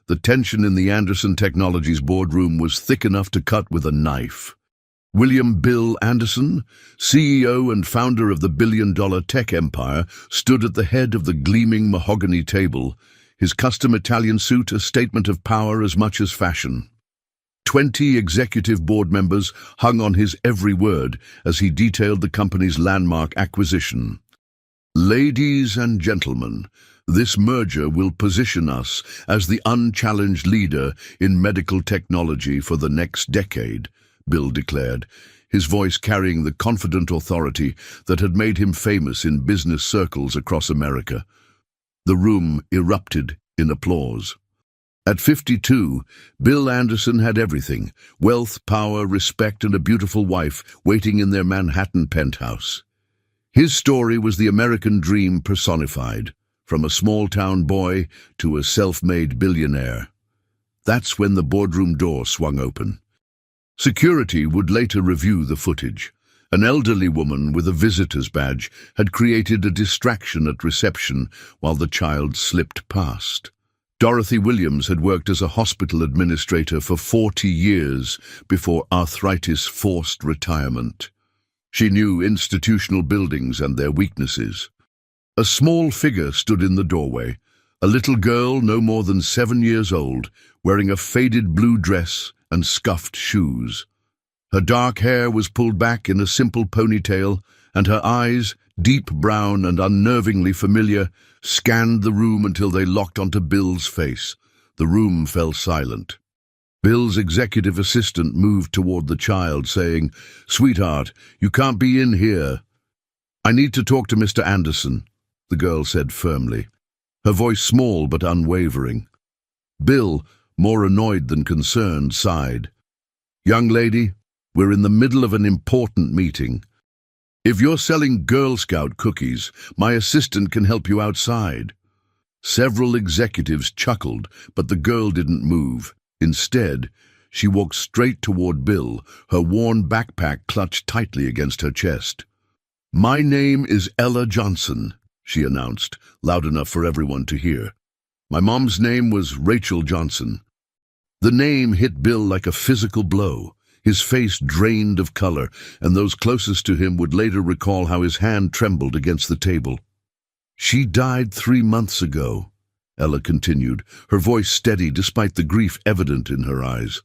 The tension in the Anderson Technologies boardroom was thick enough to cut with a knife. William Bill Anderson, CEO and founder of the billion-dollar tech empire, stood at the head of the gleaming mahogany table, his custom Italian suit a statement of power as much as fashion. 20 executive board members hung on his every word as he detailed the company's landmark acquisition. Ladies and gentlemen, this merger will position us as the unchallenged leader in medical technology for the next decade, Bill declared, his voice carrying the confident authority that had made him famous in business circles across America. The room erupted in applause. At 52, Bill Anderson had everything: wealth, power, respect, and a beautiful wife waiting in their Manhattan penthouse. His story was the American dream personified, from a small-town boy to a self-made billionaire. That's when the boardroom door swung open. Security would later review the footage. An elderly woman with a visitor's badge had created a distraction at reception while the child slipped past. Dorothy Williams had worked as a hospital administrator for 40 years before arthritis forced retirement. She knew institutional buildings and their weaknesses. A small figure stood in the doorway, a little girl no more than 7 years old, wearing a faded blue dress and scuffed shoes. Her dark hair was pulled back in a simple ponytail, and her eyes, deep brown and unnervingly familiar, scanned the room until they locked onto Bill's face. The room fell silent. Bill's executive assistant moved toward the child, saying, "Sweetheart, you can't be in here." "I need to talk to Mr. Anderson," the girl said firmly, her voice small but unwavering. Bill, more annoyed than concerned, sighed. "Young lady, we're in the middle of an important meeting. If you're selling Girl Scout cookies, my assistant can help you outside." Several executives chuckled, but the girl didn't move. Instead, she walked straight toward Bill, her worn backpack clutched tightly against her chest. "My name is Ella Johnson," she announced, loud enough for everyone to hear. "My mom's name was Rachel Johnson." The name hit Bill like a physical blow. His face drained of color, and those closest to him would later recall how his hand trembled against the table. "She died 3 months ago," Ella continued, her voice steady despite the grief evident in her eyes.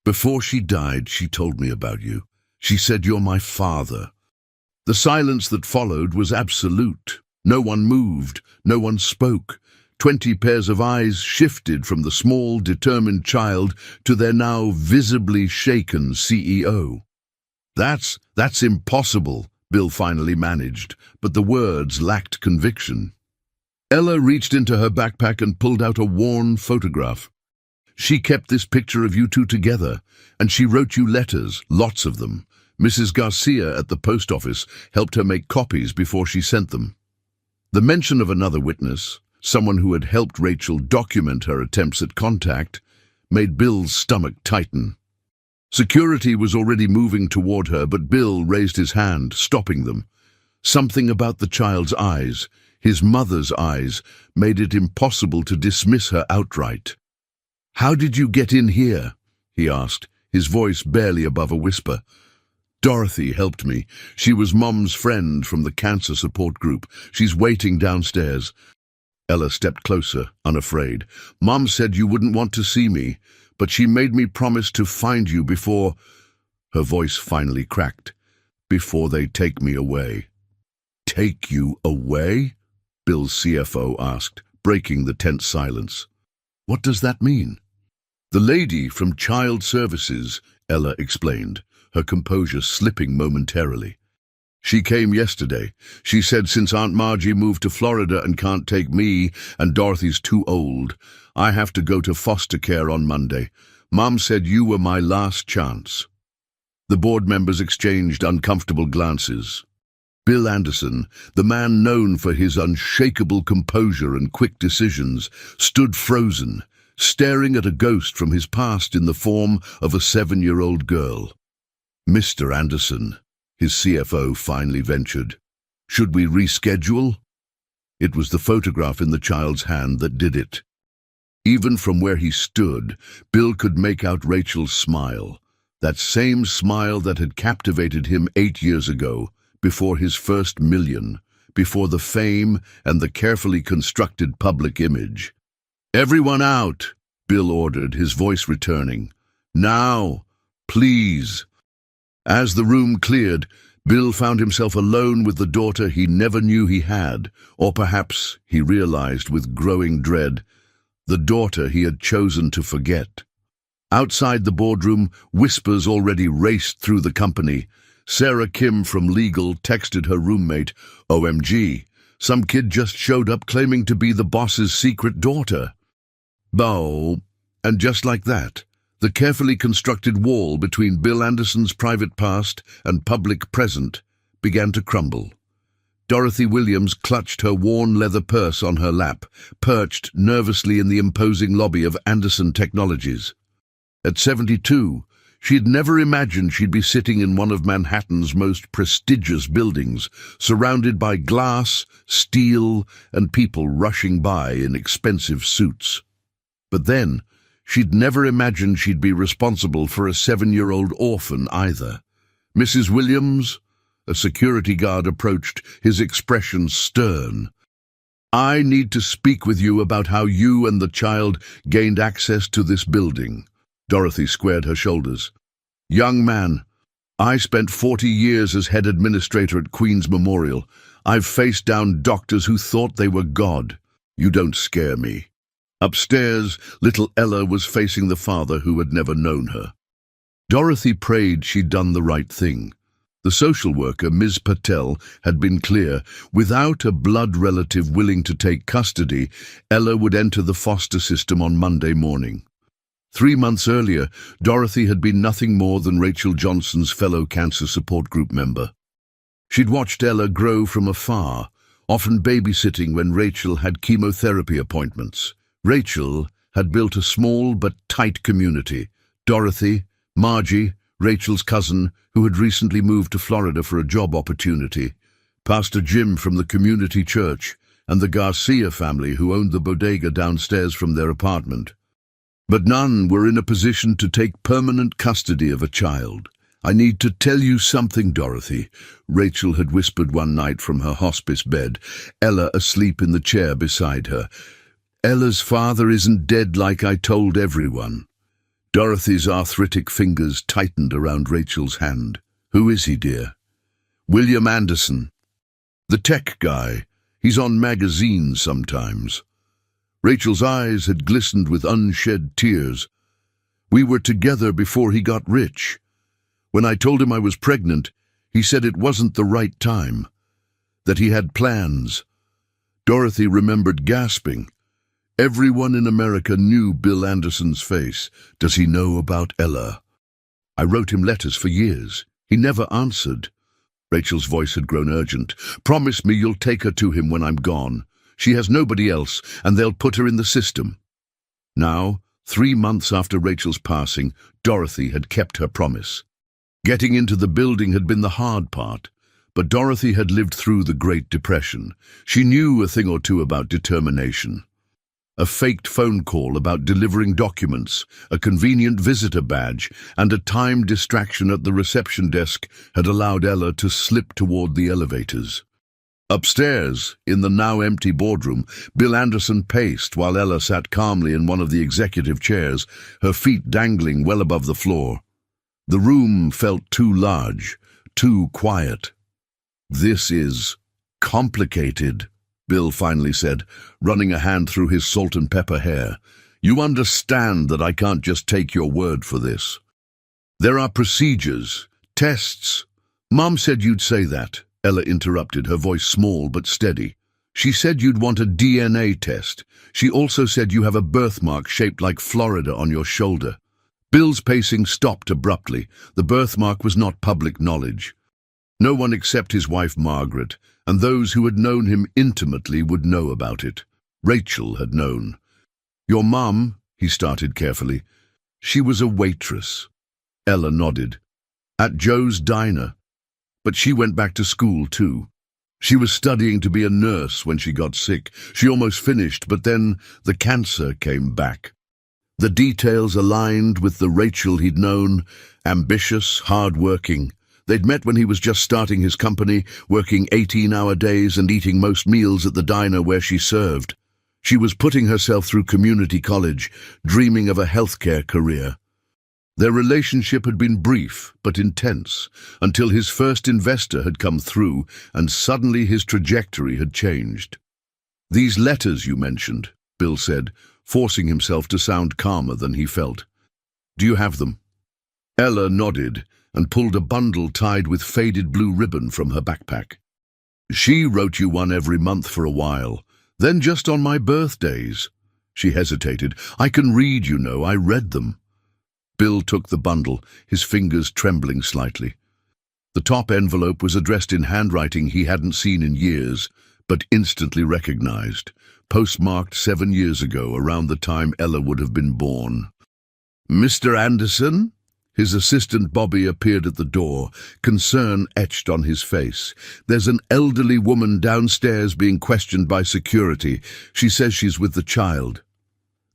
"Before she died, she told me about you. She said you're my father." The silence that followed was absolute. No one moved, no one spoke. 20 pairs of eyes shifted from the small, determined child to their now visibly shaken CEO. That's impossible," Bill finally managed, but the words lacked conviction. Ella reached into her backpack and pulled out a worn photograph. "She kept this picture of you two together, and she wrote you letters, lots of them. Mrs. Garcia at the post office helped her make copies before she sent them." The mention of another witness, someone who had helped Rachel document her attempts at contact, made Bill's stomach tighten. Security was already moving toward her, but Bill raised his hand, stopping them. Something about the child's eyes, his mother's eyes, made it impossible to dismiss her outright. "How did you get in here?" he asked, his voice barely above a whisper. "Dorothy helped me. She was Mom's friend from the cancer support group. She's waiting downstairs." Ella stepped closer, unafraid. "Mom said you wouldn't want to see me, but she made me promise to find you before—" Her voice finally cracked. "Before they take me away." "Take you away?" Bill's CFO asked, breaking the tense silence. "What does that mean?" "The lady from Child Services," Ella explained, her composure slipping momentarily. "She came yesterday. She said since Aunt Margie moved to Florida and can't take me, and Dorothy's too old, I have to go to foster care on Monday. Mom said you were my last chance." The board members exchanged uncomfortable glances. Bill Anderson, the man known for his unshakable composure and quick decisions, stood frozen, staring at a ghost from his past in the form of a 7-year-old girl. "Mr. Anderson," his CFO finally ventured, "should we reschedule?" It was the photograph in the child's hand that did it. Even from where he stood, Bill could make out Rachel's smile, that same smile that had captivated him 8 years ago, before his first million, before the fame and the carefully constructed public image. "Everyone out," Bill ordered, his voice returning. "Now, please." As the room cleared, Bill found himself alone with the daughter he never knew he had, or perhaps, he realized with growing dread, the daughter he had chosen to forget. Outside the boardroom, whispers already raced through the company. Sarah Kim from legal texted her roommate, "OMG, some kid just showed up claiming to be the boss's secret daughter." Bow, and just like that, the carefully constructed wall between Bill Anderson's private past and public present began to crumble. Dorothy Williams clutched her worn leather purse on her lap, perched nervously in the imposing lobby of Anderson Technologies. At 72, she'd never imagined she'd be sitting in one of Manhattan's most prestigious buildings, surrounded by glass, steel, and people rushing by in expensive suits. But then, she'd never imagined she'd be responsible for a 7-year-old orphan either. "Mrs. Williams?" A security guard approached, his expression stern. "I need to speak with you about how you and the child gained access to this building." Dorothy squared her shoulders. "Young man, I spent 40 years as head administrator at Queen's Memorial. I've faced down doctors who thought they were God. You don't scare me." Upstairs, little Ella was facing the father who had never known her. Dorothy prayed she'd done the right thing. The social worker, Ms. Patel, had been clear. Without a blood relative willing to take custody, Ella would enter the foster system on Monday morning. 3 months earlier, Dorothy had been nothing more than Rachel Johnson's fellow cancer support group member. She'd watched Ella grow from afar, often babysitting when Rachel had chemotherapy appointments. Rachel had built a small but tight community. Dorothy, Margie, Rachel's cousin, who had recently moved to Florida for a job opportunity, Pastor Jim from the community church, and the Garcia family who owned the bodega downstairs from their apartment. But none were in a position to take permanent custody of a child. "I need to tell you something, Dorothy," Rachel had whispered one night from her hospice bed, Ella asleep in the chair beside her. "Ella's father isn't dead like I told everyone." Dorothy's arthritic fingers tightened around Rachel's hand. "Who is he, dear?" "William Anderson. The tech guy. He's on magazines sometimes." Rachel's eyes had glistened with unshed tears. "We were together before he got rich. When I told him I was pregnant, he said it wasn't the right time, that he had plans." Dorothy remembered gasping. Everyone in America knew Bill Anderson's face. "Does he know about Ella?" "I wrote him letters for years. He never answered." Rachel's voice had grown urgent. "Promise me you'll take her to him when I'm gone. She has nobody else, and they'll put her in the system." Now, 3 months after Rachel's passing, Dorothy had kept her promise. Getting into the building had been the hard part, but Dorothy had lived through the Great Depression. She knew a thing or two about determination. A faked phone call about delivering documents, a convenient visitor badge, and a timed distraction at the reception desk had allowed Ella to slip toward the elevators. Upstairs, in the now-empty boardroom, Bill Anderson paced while Ella sat calmly in one of the executive chairs, her feet dangling well above the floor. The room felt too large, too quiet. "This is complicated," Bill finally said, running a hand through his salt and pepper hair. "You understand that I can't just take your word for this. There are procedures, tests." "Mom said you'd say that," Ella interrupted, her voice small but steady. "She said you'd want a DNA test. She also said you have a birthmark shaped like Florida on your shoulder." Bill's pacing stopped abruptly. The birthmark was not public knowledge. No one except his wife Margaret, and those who had known him intimately would know about it. Rachel had known. "Your mom," he started carefully. "She was a waitress." Ella nodded. "At Joe's diner. But she went back to school too." She was studying to be a nurse when she got sick. She almost finished, but then the cancer came back. The details aligned with the Rachel he'd known, ambitious, hard-working. They'd met when he was just starting his company, working 18-hour days and eating most meals at the diner where she served. She was putting herself through community college, dreaming of a healthcare career. Their relationship had been brief but intense, until his first investor had come through and suddenly his trajectory had changed. "These letters you mentioned," Bill said, forcing himself to sound calmer than he felt. "Do you have them?" Ella nodded and pulled a bundle tied with faded blue ribbon from her backpack. "She wrote you one every month for a while, then just on my birthdays." She hesitated. "I can read, you know. I read them." Bill took the bundle, his fingers trembling slightly. The top envelope was addressed in handwriting he hadn't seen in years, but instantly recognized, postmarked 7 years ago, around the time Ella would have been born. "Mr. Anderson?" His assistant Bobby appeared at the door, concern etched on his face. "There's an elderly woman downstairs being questioned by security. She says she's with the child."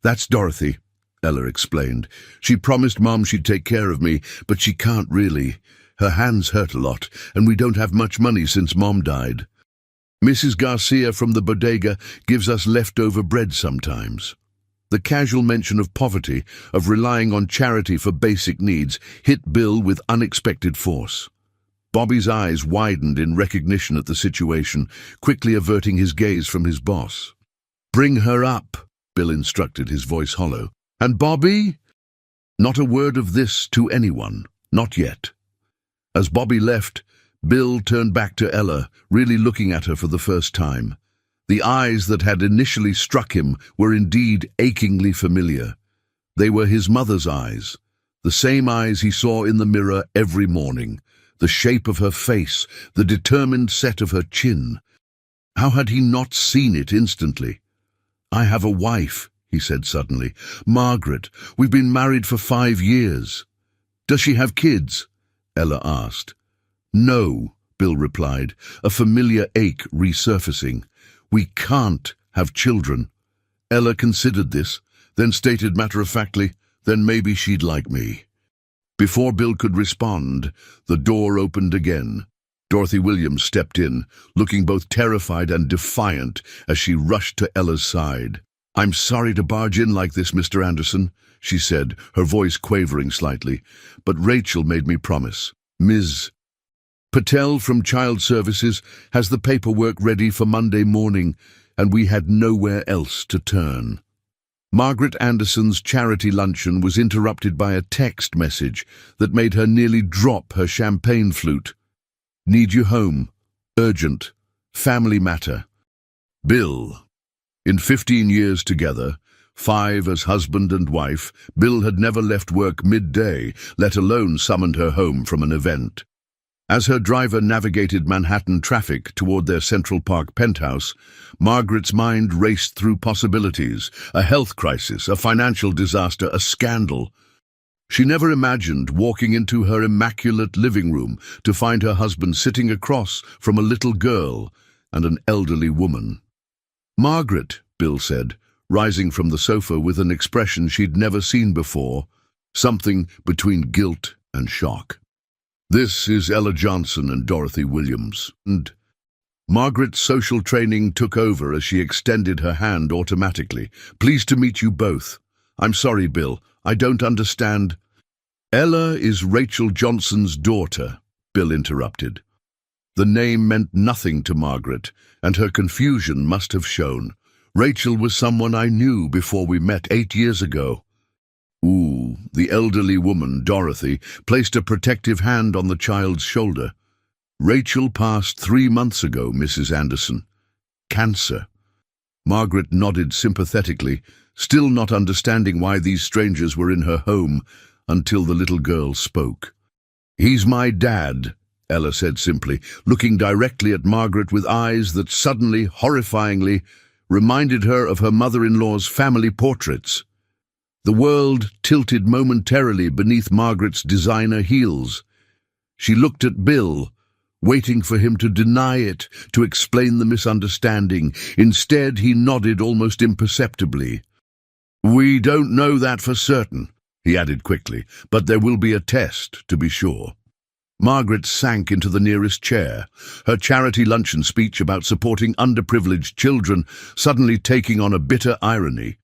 "That's Dorothy," Ella explained. "She promised Mom she'd take care of me, but she can't really. Her hands hurt a lot, and we don't have much money since Mom died. Mrs. Garcia from the bodega gives us leftover bread sometimes." The casual mention of poverty, of relying on charity for basic needs, hit Bill with unexpected force. Bobby's eyes widened in recognition at the situation, quickly averting his gaze from his boss. "Bring her up," Bill instructed, his voice hollow. "And Bobby?" Not a word of this to anyone, not yet. As Bobby left, Bill turned back to Ella, really looking at her for the first time. The eyes that had initially struck him were indeed achingly familiar. They were his mother's eyes, the same eyes he saw in the mirror every morning, the shape of her face, the determined set of her chin. How had he not seen it instantly? "I have a wife," he said suddenly. "Margaret. We've been married for 5 years." "Does she have kids?" Ella asked. "No," Bill replied, a familiar ache resurfacing. "We can't have children." Ella considered this, then stated matter-of-factly, "Then maybe she'd like me." Before Bill could respond, the door opened again. Dorothy Williams stepped in, looking both terrified and defiant as she rushed to Ella's side. "I'm sorry to barge in like this, Mr. Anderson," she said, her voice quavering slightly, "but Rachel made me promise. Ms. Patel from Child Services has the paperwork ready for Monday morning, and we had nowhere else to turn." Margaret Anderson's charity luncheon was interrupted by a text message that made her nearly drop her champagne flute. "Need you home. Urgent. Family matter. Bill." In 15 years together, 5 as husband and wife, Bill had never left work midday, let alone summoned her home from an event. As her driver navigated Manhattan traffic toward their Central Park penthouse, Margaret's mind raced through possibilities: a health crisis, a financial disaster, a scandal. She never imagined walking into her immaculate living room to find her husband sitting across from a little girl and an elderly woman. "Margaret," Bill said, rising from the sofa with an expression she'd never seen before, something between guilt and shock. "This is Ella Johnson and Dorothy Williams." And Margaret's social training took over as she extended her hand automatically. "Pleased to meet you both. I'm sorry, Bill, I don't understand." "Ella is Rachel Johnson's daughter," Bill interrupted. The name meant nothing to Margaret, and her confusion must have shown. "Rachel was someone I knew before we met 8 years ago." "Ooh," the elderly woman, Dorothy, placed a protective hand on the child's shoulder. "Rachel passed 3 months ago, Mrs. Anderson. Cancer." Margaret nodded sympathetically, still not understanding why these strangers were in her home, until the little girl spoke. "He's my dad," Ella said simply, looking directly at Margaret with eyes that suddenly, horrifyingly, reminded her of her mother-in-law's family portraits. The world tilted momentarily beneath Margaret's designer heels. She looked at Bill, waiting for him to deny it, to explain the misunderstanding. Instead, he nodded almost imperceptibly. "We don't know that for certain," he added quickly, "but there will be a test, to be sure." Margaret sank into the nearest chair, her charity luncheon speech about supporting underprivileged children suddenly taking on a bitter irony.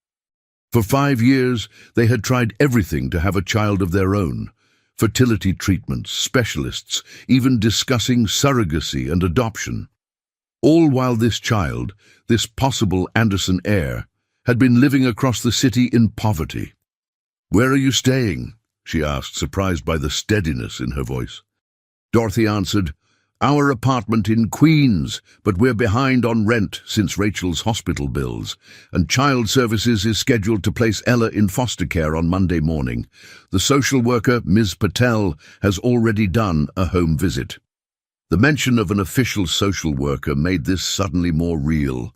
For 5 years, they had tried everything to have a child of their own. Fertility treatments, specialists, even discussing surrogacy and adoption. All while this child, this possible Anderson heir, had been living across the city in poverty. "Where are you staying?" she asked, surprised by the steadiness in her voice. Dorothy answered, "Our apartment in Queens, but we're behind on rent since Rachel's hospital bills, and Child Services is scheduled to place Ella in foster care on Monday morning. The social worker, Ms. Patel, has already done a home visit." The mention of an official social worker made this suddenly more real.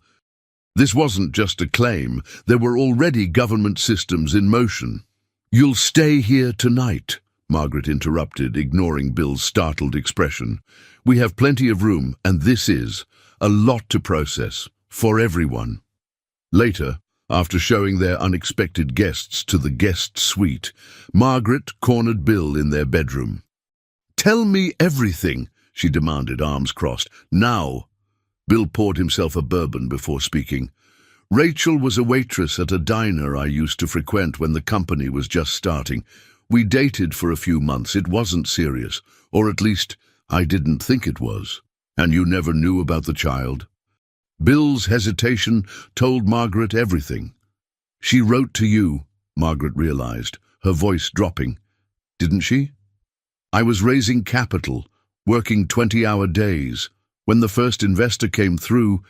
This wasn't just a claim, there were already government systems in motion. "You'll stay here tonight," Margaret interrupted, ignoring Bill's startled expression. "We have plenty of room, and this is a lot to process, for everyone." Later, after showing their unexpected guests to the guest suite, Margaret cornered Bill in their bedroom. "Tell me everything," she demanded, arms crossed. "Now." Bill poured himself a bourbon before speaking. "Rachel was a waitress at a diner I used to frequent when the company was just starting. We dated for a few months. It wasn't serious, or at least I didn't think it was." "And you never knew about the child?" Bill's hesitation told Margaret everything. "She wrote to you," Margaret realized, her voice dropping. "Didn't she?" "I was raising capital, working 20-hour days. When the first investor came through,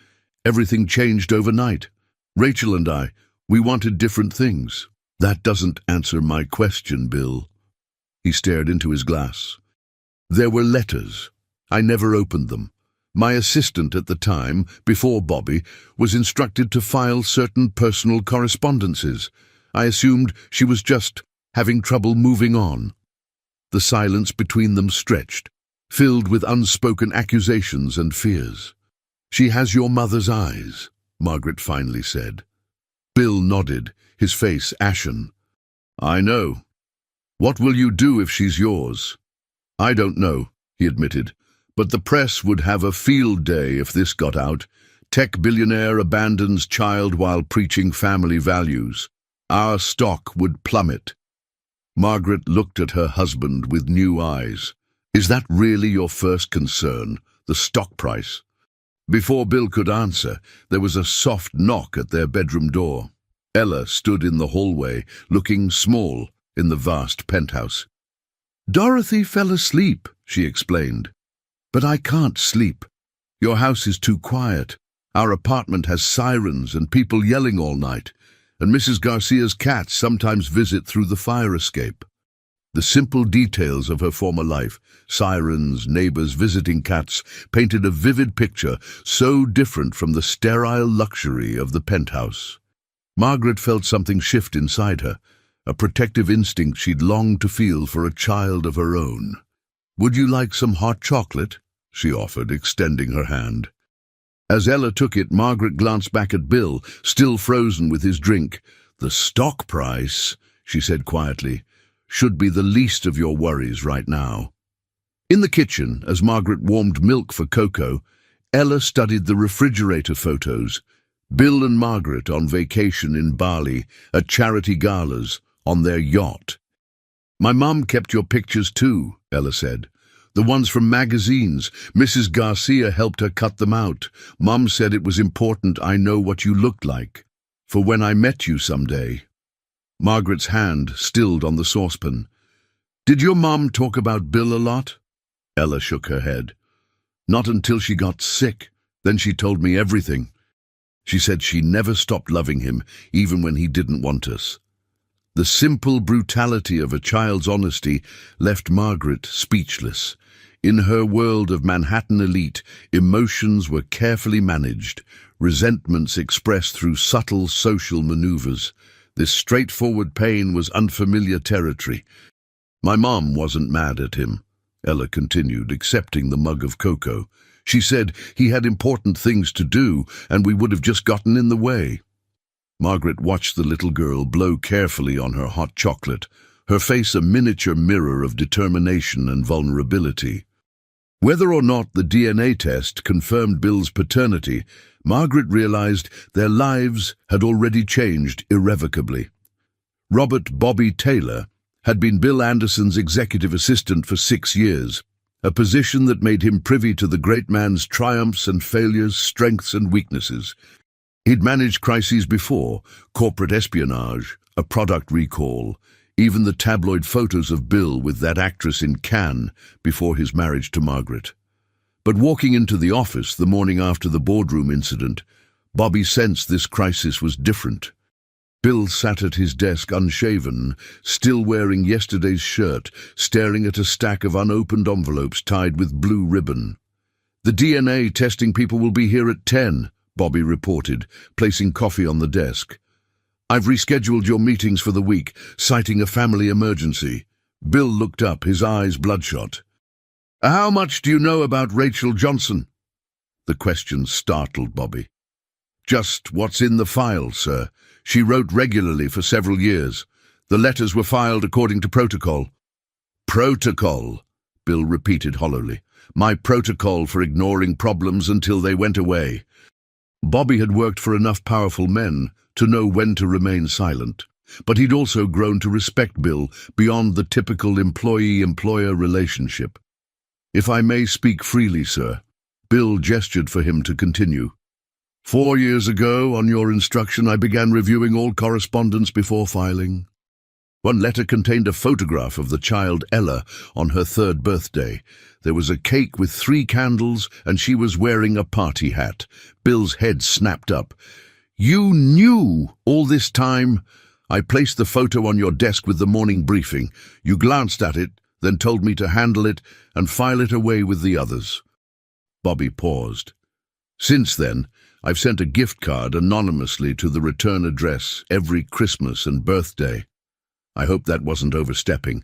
everything changed overnight. Rachel and I, we wanted different things." "That doesn't answer my question, Bill." He stared into his glass. "There were letters. I never opened them. My assistant at the time, before Bobby, was instructed to file certain personal correspondences. I assumed she was just having trouble moving on." The silence between them stretched, filled with unspoken accusations and fears. "She has your mother's eyes," Margaret finally said. Bill nodded, his face ashen. "I know. What will you do if she's yours?" "I don't know," he admitted, "but the press would have a field day if this got out. Tech billionaire abandons child while preaching family values. Our stock would plummet." Margaret looked at her husband with new eyes. "Is that really your first concern, the stock price?" Before Bill could answer, there was a soft knock at their bedroom door. Ella stood in the hallway, looking small in the vast penthouse. "Dorothy fell asleep," she explained. "But I can't sleep. Your house is too quiet. Our apartment has sirens and people yelling all night, and Mrs. Garcia's cats sometimes visit through the fire escape." The simple details of her former life, sirens, neighbors, visiting cats, painted a vivid picture so different from the sterile luxury of the penthouse. Margaret felt something shift inside her, a protective instinct she'd longed to feel for a child of her own. "Would you like some hot chocolate?" she offered, extending her hand. As Ella took it, Margaret glanced back at Bill, still frozen with his drink. "The stock price," she said quietly, "should be the least of your worries right now." In the kitchen, as Margaret warmed milk for Coco, Ella studied the refrigerator photos. Bill and Margaret on vacation in Bali, at charity galas, on their yacht. "My mum kept your pictures too," Ella said. "The ones from magazines. Mrs. Garcia helped her cut them out. Mum said it was important I know what you looked like, for when I met you someday." Margaret's hand stilled on the saucepan. "Did your mum talk about Bill a lot?" Ella shook her head. "Not until she got sick. Then she told me everything. She said she never stopped loving him, even when he didn't want us." The simple brutality of a child's honesty left Margaret speechless. In her world of Manhattan elite, emotions were carefully managed, resentments expressed through subtle social maneuvers. This straightforward pain was unfamiliar territory. "My mom wasn't mad at him," Ella continued, accepting the mug of cocoa. She said he had important things to do, and we would have just gotten in the way. Margaret watched the little girl blow carefully on her hot chocolate, her face a miniature mirror of determination and vulnerability. Whether or not the DNA test confirmed Bill's paternity, Margaret realized their lives had already changed irrevocably. Robert "Bobby" Taylor had been Bill Anderson's executive assistant for 6 years, a position that made him privy to the great man's triumphs and failures, strengths and weaknesses. He'd managed crises before: corporate espionage, a product recall, even the tabloid photos of Bill with that actress in Cannes before his marriage to Margaret. But walking into the office the morning after the boardroom incident, Bobby sensed this crisis was different. Bill sat at his desk unshaven, still wearing yesterday's shirt, staring at a stack of unopened envelopes tied with blue ribbon. "The DNA testing people will be here at 10, Bobby reported, placing coffee on the desk. "I've rescheduled your meetings for the week, citing a family emergency." Bill looked up, his eyes bloodshot. "How much do you know about Rachel Johnson?" The question startled Bobby. "Just what's in the file, sir. She wrote regularly for several years. The letters were filed according to protocol." "Protocol," Bill repeated hollowly. "My protocol for ignoring problems until they went away." Bobby had worked for enough powerful men to know when to remain silent, but he'd also grown to respect Bill beyond the typical employee-employer relationship. "If I may speak freely, sir," Bill gestured for him to continue. 4 years ago, on your instruction, I began reviewing all correspondence before filing. One letter contained a photograph of the child Ella on her 3rd birthday. There was a cake with 3 candles, and she was wearing a party hat. Bill's head snapped up. "You knew all this time?" "I placed the photo on your desk with the morning briefing. You glanced at it, then told me to handle it and file it away with the others." Bobby paused. "Since then, I've sent a gift card anonymously to the return address every Christmas and birthday. I hope that wasn't overstepping."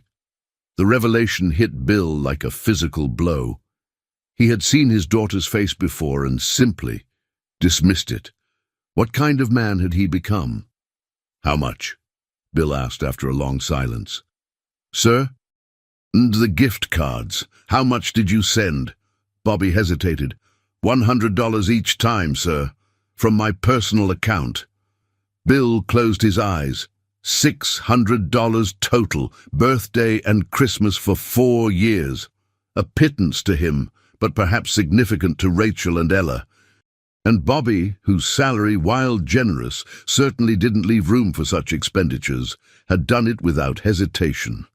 The revelation hit Bill like a physical blow. He had seen his daughter's face before and simply dismissed it. What kind of man had he become? "How much?" Bill asked after a long silence. "Sir?" "And the gift cards. How much did you send?" Bobby hesitated. $100 each time, sir, from my personal account." Bill closed his eyes. $600 total, birthday and Christmas for 4 years. A pittance to him, but perhaps significant to Rachel and Ella. And Bobby, whose salary, while generous, certainly didn't leave room for such expenditures, had done it without hesitation.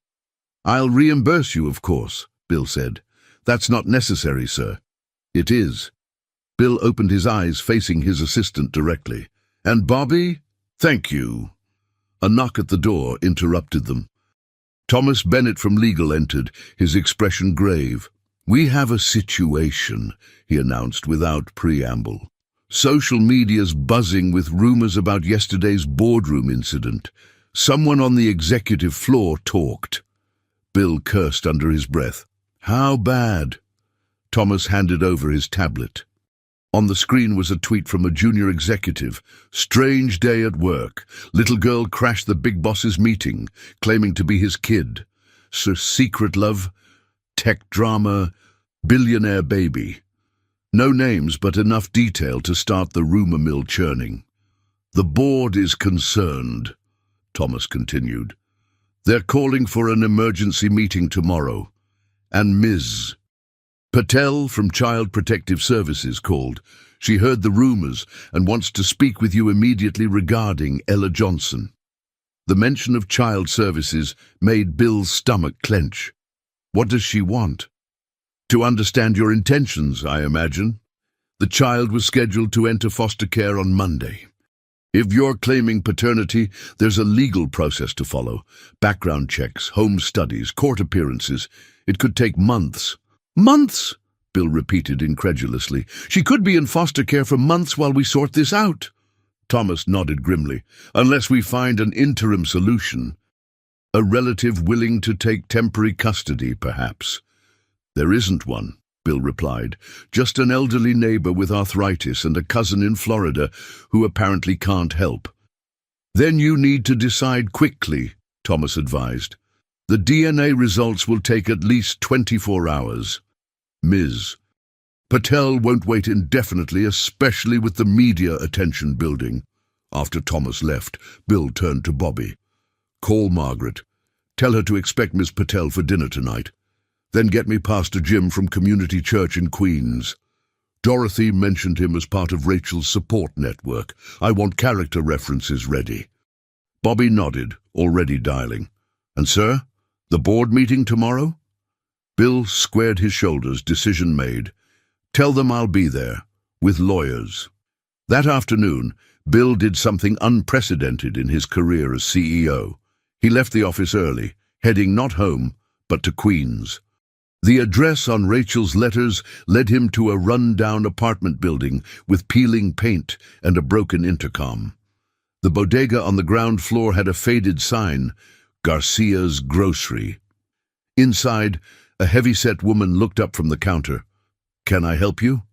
"I'll reimburse you, of course," Bill said. "That's not necessary, sir." "It is." Bill opened his eyes, facing his assistant directly. "And Bobby, thank you." A knock at the door interrupted them. Thomas Bennett from legal entered, his expression grave. "We have a situation," he announced without preamble. "Social media's buzzing with rumors about yesterday's boardroom incident. Someone on the executive floor talked." Bill cursed under his breath. "How bad?" Thomas handed over his tablet. On the screen was a tweet from a junior executive. "Strange day at work. Little girl crashed the big boss's meeting, claiming to be his kid. Secret love, tech drama, billionaire baby." No names, but enough detail to start the rumor mill churning. "The board is concerned," Thomas continued. "They're calling for an emergency meeting tomorrow. And Ms. Patel from Child Protective Services called. She heard the rumors and wants to speak with you immediately regarding Ella Johnson." The mention of child services made Bill's stomach clench. "What does she want?" "To understand your intentions, I imagine. The child was scheduled to enter foster care on Monday. If you're claiming paternity, there's a legal process to follow. Background checks, home studies, court appearances. It could take months." "Months?" Bill repeated incredulously. "She could be in foster care for months while we sort this out." Thomas nodded grimly. "Unless we find an interim solution. A relative willing to take temporary custody, perhaps." There isn't one, Bill replied. Just an elderly neighbor with arthritis and a cousin in Florida who apparently can't help. Then you need to decide quickly, Thomas advised. The DNA results will take at least 24 hours. Ms. Patel won't wait indefinitely, especially with the media attention building. After Thomas left, Bill turned to Bobby. Call Margaret. Tell her to expect Miss Patel for dinner tonight. Then get me Pastor Jim from Community Church in Queens. Dorothy mentioned him as part of Rachel's support network. I want character references ready. Bobby nodded, already dialing. And sir, the board meeting tomorrow? Bill squared his shoulders, decision made. Tell them I'll be there, with lawyers. That afternoon, Bill did something unprecedented in his career as CEO. He left the office early, heading not home, but to Queens. The address on Rachel's letters led him to a run-down apartment building with peeling paint and a broken intercom. The bodega on the ground floor had a faded sign, Garcia's Grocery. Inside, a heavy-set woman looked up from the counter. Can I help you?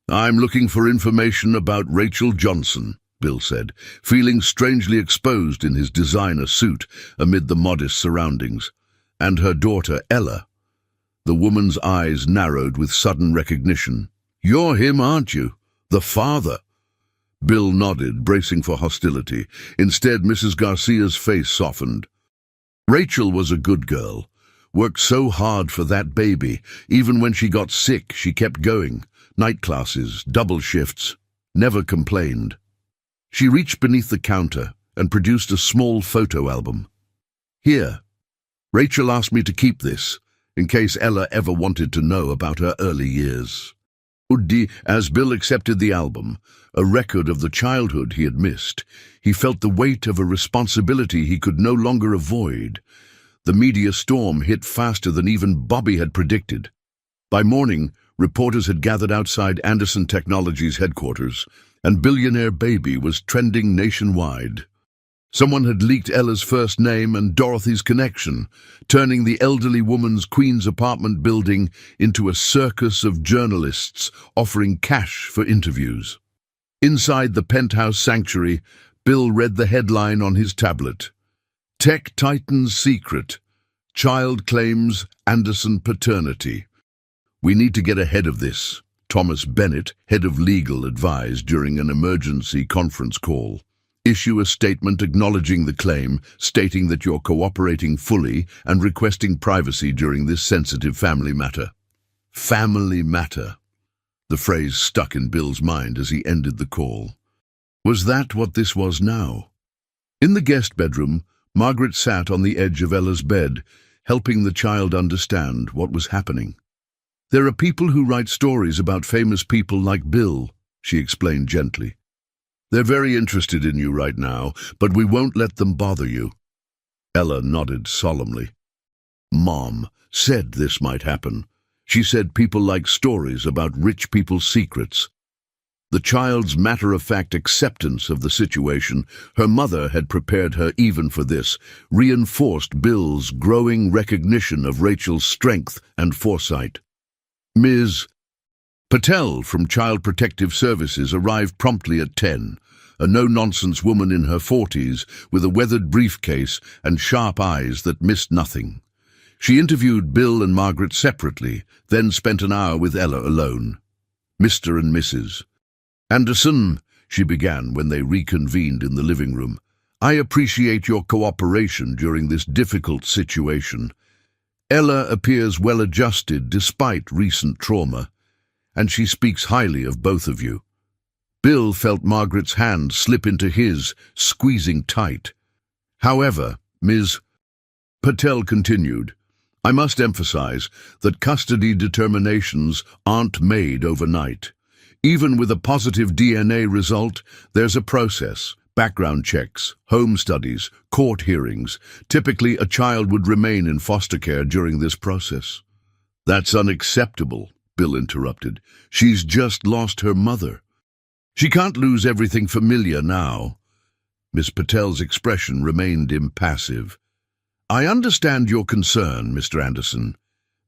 I'm looking for information about Rachel Johnson, Bill said, feeling strangely exposed in his designer suit amid the modest surroundings. And her daughter, Ella. The woman's eyes narrowed with sudden recognition. You're him, aren't you? The father. Bill nodded, bracing for hostility. Instead, Mrs. Garcia's face softened. Rachel was a good girl. Worked so hard for that baby. Even when she got sick, she kept going. Night classes, double shifts. Never complained. She reached beneath the counter and produced a small photo album. Here. Rachel asked me to keep this, in case Ella ever wanted to know about her early years. As Bill accepted the album, a record of the childhood he had missed, he felt the weight of a responsibility he could no longer avoid. The media storm hit faster than even Bobby had predicted. By morning, reporters had gathered outside Anderson Technologies' headquarters, and Billionaire Baby was trending nationwide. Someone had leaked Ella's first name and Dorothy's connection, turning the elderly woman's Queens apartment building into a circus of journalists offering cash for interviews. Inside the penthouse sanctuary, Bill read the headline on his tablet. Tech Titan's Secret. Child claims Anderson paternity. We need to get ahead of this, Thomas Bennett, head of legal, advised during an emergency conference call. Issue a statement acknowledging the claim, stating that you're cooperating fully and requesting privacy during this sensitive family matter. Family matter. The phrase stuck in Bill's mind as he ended the call. Was that what this was now? In the guest bedroom, Margaret sat on the edge of Ella's bed, helping the child understand what was happening. There are people who write stories about famous people like Bill, she explained gently. They're very interested in you right now, but we won't let them bother you. Ella nodded solemnly. Mom said this might happen. She said people like stories about rich people's secrets. The child's matter-of-fact acceptance of the situation, her mother had prepared her even for this, reinforced Bill's growing recognition of Rachel's strength and foresight. Ms. Patel from Child Protective Services arrived promptly at 10, a no-nonsense woman in her 40s with a weathered briefcase and sharp eyes that missed nothing. She interviewed Bill and Margaret separately, then spent an hour with Ella alone. Mr. and Mrs. Anderson, she began when they reconvened in the living room, I appreciate your cooperation during this difficult situation. Ella appears well-adjusted despite recent trauma, and she speaks highly of both of you. Bill felt Margaret's hand slip into his, squeezing tight. However, Ms. Patel continued, I must emphasize that custody determinations aren't made overnight. Even with a positive DNA result, there's a process, background checks, home studies, court hearings. Typically, a child would remain in foster care during this process. That's unacceptable, Bill interrupted. She's just lost her mother. She can't lose everything familiar now. Miss Patel's expression remained impassive. I understand your concern, Mr. Anderson.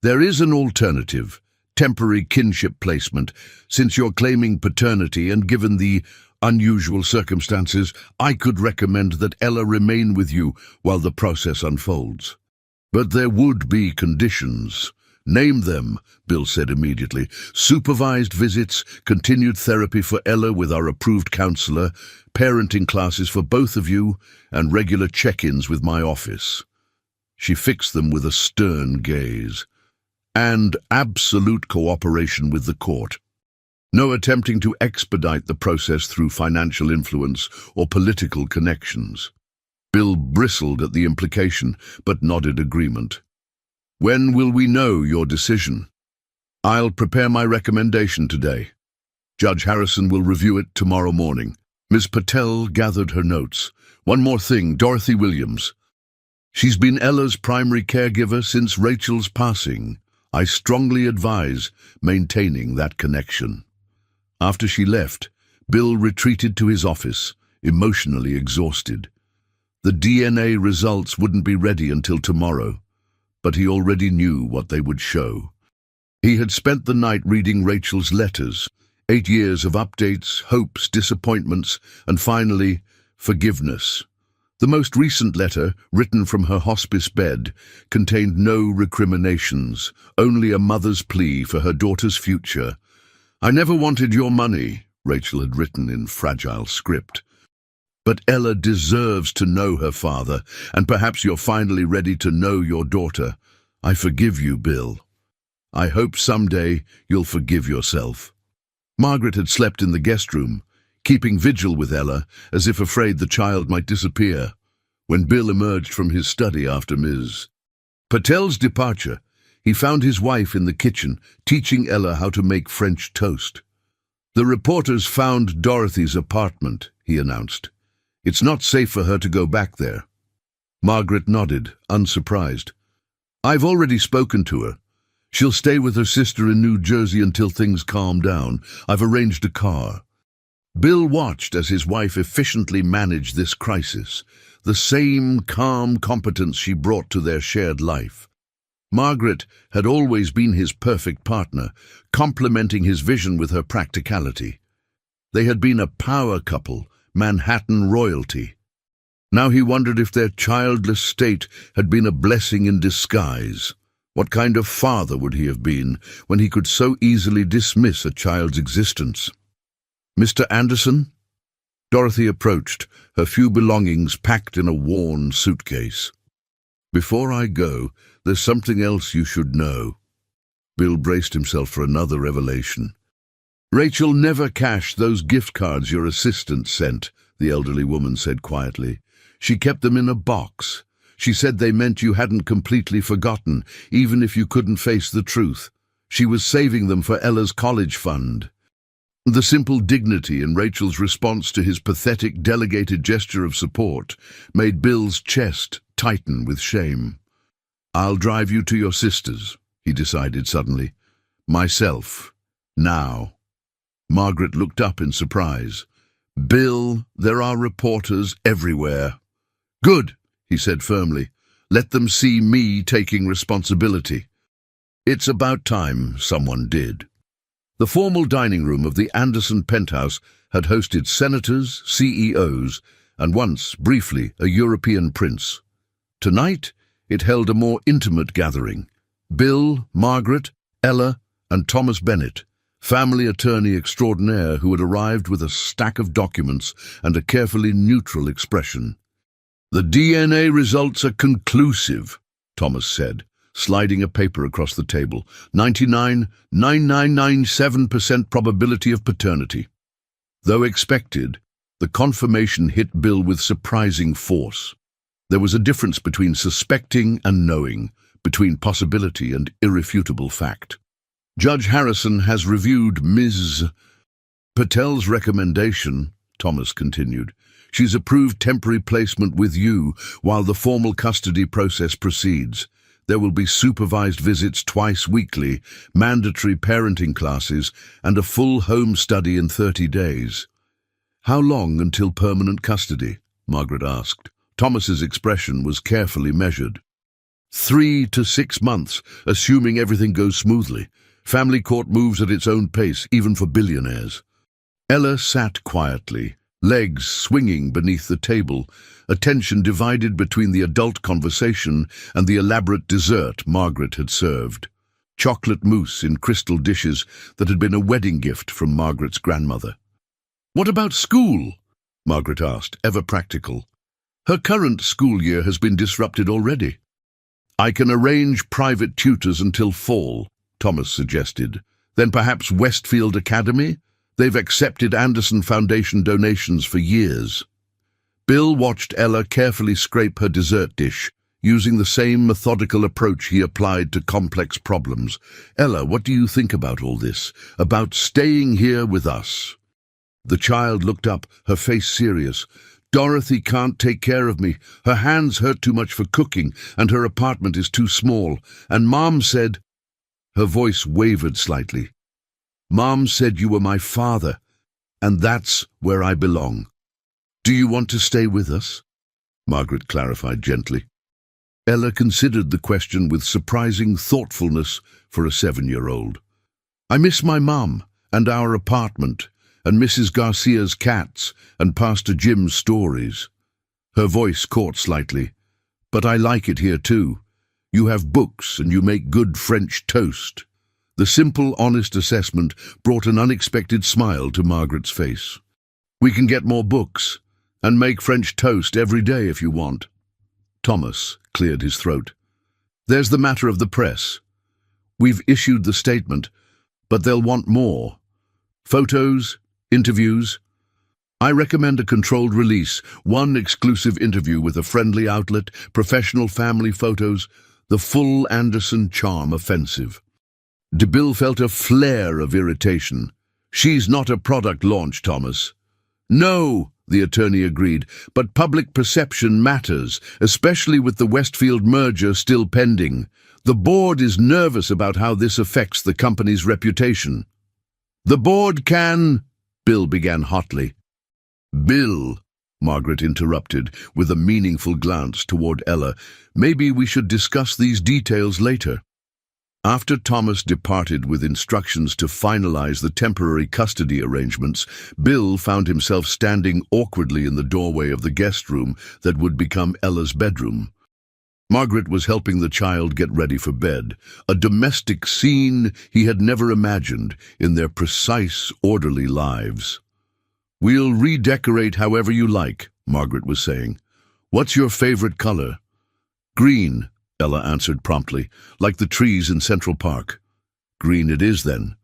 There is an alternative, temporary kinship placement. Since you're claiming paternity and given the unusual circumstances, I could recommend that Ella remain with you while the process unfolds. But there would be conditions. Name them, Bill said immediately. Supervised visits, continued therapy for Ella with our approved counselor, parenting classes for both of you, and regular check-ins with my office. She fixed them with a stern gaze. And absolute cooperation with the court. No attempting to expedite the process through financial influence or political connections. Bill bristled at the implication, but nodded agreement. When will we know your decision? I'll prepare my recommendation today. Judge Harrison will review it tomorrow morning. Ms. Patel gathered her notes. One more thing, Dorothy Williams. She's been Ella's primary caregiver since Rachel's passing. I strongly advise maintaining that connection. After she left, Bill retreated to his office, emotionally exhausted. The DNA results wouldn't be ready until tomorrow, but he already knew what they would show. He had spent the night reading Rachel's letters, 8 years of updates, hopes, disappointments, and finally, forgiveness. The most recent letter, written from her hospice bed, contained no recriminations, only a mother's plea for her daughter's future. I never wanted your money, Rachel had written in fragile script. But Ella deserves to know her father, and perhaps you're finally ready to know your daughter. I forgive you, Bill. I hope someday you'll forgive yourself. Margaret had slept in the guest room, keeping vigil with Ella, as if afraid the child might disappear. When Bill emerged from his study after Ms. Patel's departure, he found his wife in the kitchen, teaching Ella how to make French toast. The reporters found Dorothy's apartment, he announced. It's not safe for her to go back there. Margaret nodded, unsurprised. I've already spoken to her. She'll stay with her sister in New Jersey until things calm down. I've arranged a car. Bill watched as his wife efficiently managed this crisis, the same calm competence she brought to their shared life. Margaret had always been his perfect partner, complementing his vision with her practicality. They had been a power couple, Manhattan royalty. Now he wondered if their childless state had been a blessing in disguise. What kind of father would he have been when he could so easily dismiss a child's existence? Mr. Anderson? Dorothy approached, her few belongings packed in a worn suitcase. Before I go, there's something else you should know. Bill braced himself for another revelation. Rachel never cashed those gift cards your assistant sent, the elderly woman said quietly. She kept them in a box. She said they meant you hadn't completely forgotten, even if you couldn't face the truth. She was saving them for Ella's college fund. The simple dignity in Rachel's response to his pathetic, delegated gesture of support made Bill's chest tighten with shame. I'll drive you to your sister's, he decided suddenly. Myself. Now. Margaret looked up in surprise. Bill, there are reporters everywhere. Good, he said firmly. Let them see me taking responsibility. It's about time someone did. The formal dining room of the Anderson penthouse had hosted senators, CEOs, and once, briefly, a European prince. Tonight, it held a more intimate gathering. Bill, Margaret, Ella, and Thomas Bennett, family attorney extraordinaire who had arrived with a stack of documents and a carefully neutral expression. The DNA results are conclusive, Thomas said, sliding a paper across the table. 99.9997% probability of paternity. Though expected, the confirmation hit Bill with surprising force. There was a difference between suspecting and knowing, between possibility and irrefutable fact. Judge Harrison has reviewed Ms. Patel's recommendation, Thomas continued. She's approved temporary placement with you while the formal custody process proceeds. There will be supervised visits twice weekly, mandatory parenting classes, and a full home study in 30 days. How long until permanent custody? Margaret asked. Thomas's expression was carefully measured. 3 to 6 months, assuming everything goes smoothly. Family court moves at its own pace, even for billionaires. Ella sat quietly, legs swinging beneath the table, attention divided between the adult conversation and the elaborate dessert Margaret had served. Chocolate mousse in crystal dishes that had been a wedding gift from Margaret's grandmother. "What about school?" Margaret asked, ever practical. "Her current school year has been disrupted already." "I can arrange private tutors until fall," Thomas suggested. "Then perhaps Westfield Academy? They've accepted Anderson Foundation donations for years." Bill watched Ella carefully scrape her dessert dish, using the same methodical approach he applied to complex problems. "Ella, what do you think about all this? About staying here with us?" The child looked up, her face serious. "Dorothy can't take care of me. Her hands hurt too much for cooking, and her apartment is too small. And Mom said—" Her voice wavered slightly. "Mom said you were my father, and that's where I belong. Do you want to stay with us?" Margaret clarified gently. Ella considered the question with surprising thoughtfulness for a 7-year-old. "I miss my mom, and our apartment, and Mrs. Garcia's cats, and Pastor Jim's stories." Her voice caught slightly. "But I like it here too. You have books, and you make good French toast." The simple, honest assessment brought an unexpected smile to Margaret's face. "We can get more books, and make French toast every day if you want." Thomas cleared his throat. "There's the matter of the press. We've issued the statement, but they'll want more. Photos, interviews. I recommend a controlled release, one exclusive interview with a friendly outlet, professional family photos, the full Anderson charm offensive." DeBill felt a flare of irritation. "She's not a product launch, Thomas." "No," the attorney agreed, "but public perception matters, especially with the Westfield merger still pending. The board is nervous about how this affects the company's reputation." "The board can—" Bill began hotly. "Bill," Margaret interrupted, with a meaningful glance toward Ella, "maybe we should discuss these details later." After Thomas departed with instructions to finalize the temporary custody arrangements, Bill found himself standing awkwardly in the doorway of the guest room that would become Ella's bedroom. Margaret was helping the child get ready for bed, a domestic scene he had never imagined in their precise, orderly lives. "We'll redecorate however you like," Margaret was saying. "What's your favorite color?" "Green," Ella answered promptly, "like the trees in Central Park." "Green it is, then.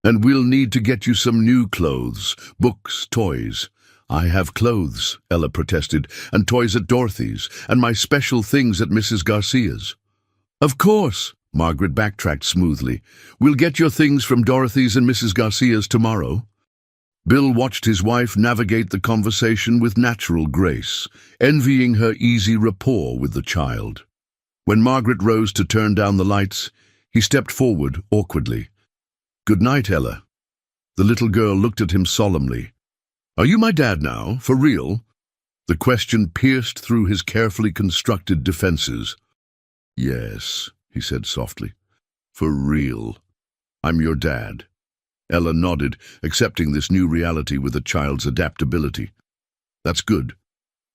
And we'll need to get you some new clothes, books, toys." "I have clothes," Ella protested, "and toys at Dorothy's, and my special things at Mrs. Garcia's." "Of course," Margaret backtracked smoothly. "We'll get your things from Dorothy's and Mrs. Garcia's tomorrow." Bill watched his wife navigate the conversation with natural grace, envying her easy rapport with the child. When Margaret rose to turn down the lights, he stepped forward awkwardly. "Good night, Ella." The little girl looked at him solemnly. "Are you my dad now, for real?" The question pierced through his carefully constructed defenses. "Yes," he said softly. "For real. I'm your dad." Ella nodded, accepting this new reality with a child's adaptability. "That's good.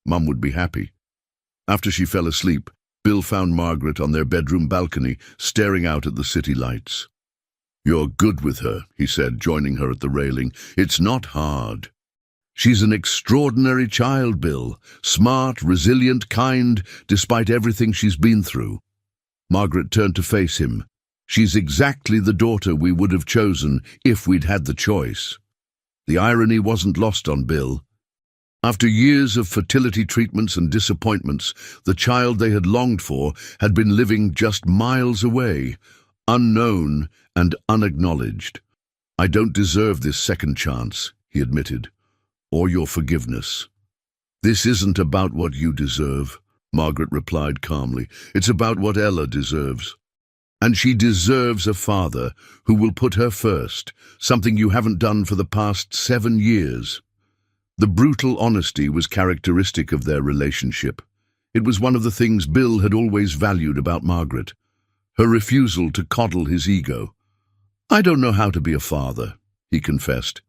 Mum would be happy." After she fell asleep, Bill found Margaret on their bedroom balcony, staring out at the city lights. "You're good with her," he said, joining her at the railing. "It's not hard." "She's an extraordinary child, Bill. Smart, resilient, kind, despite everything she's been through." Margaret turned to face him. "She's exactly the daughter we would have chosen if we'd had the choice." The irony wasn't lost on Bill. After years of fertility treatments and disappointments, the child they had longed for had been living just miles away, unknown and unacknowledged. "I don't deserve this second chance," he admitted, "or your forgiveness." "This isn't about what you deserve," Margaret replied calmly. "It's about what Ella deserves. And she deserves a father who will put her first, something you haven't done for the past 7 years. The brutal honesty was characteristic of their relationship. It was one of the things Bill had always valued about Margaret, her refusal to coddle his ego. "I don't know how to be a father," he confessed.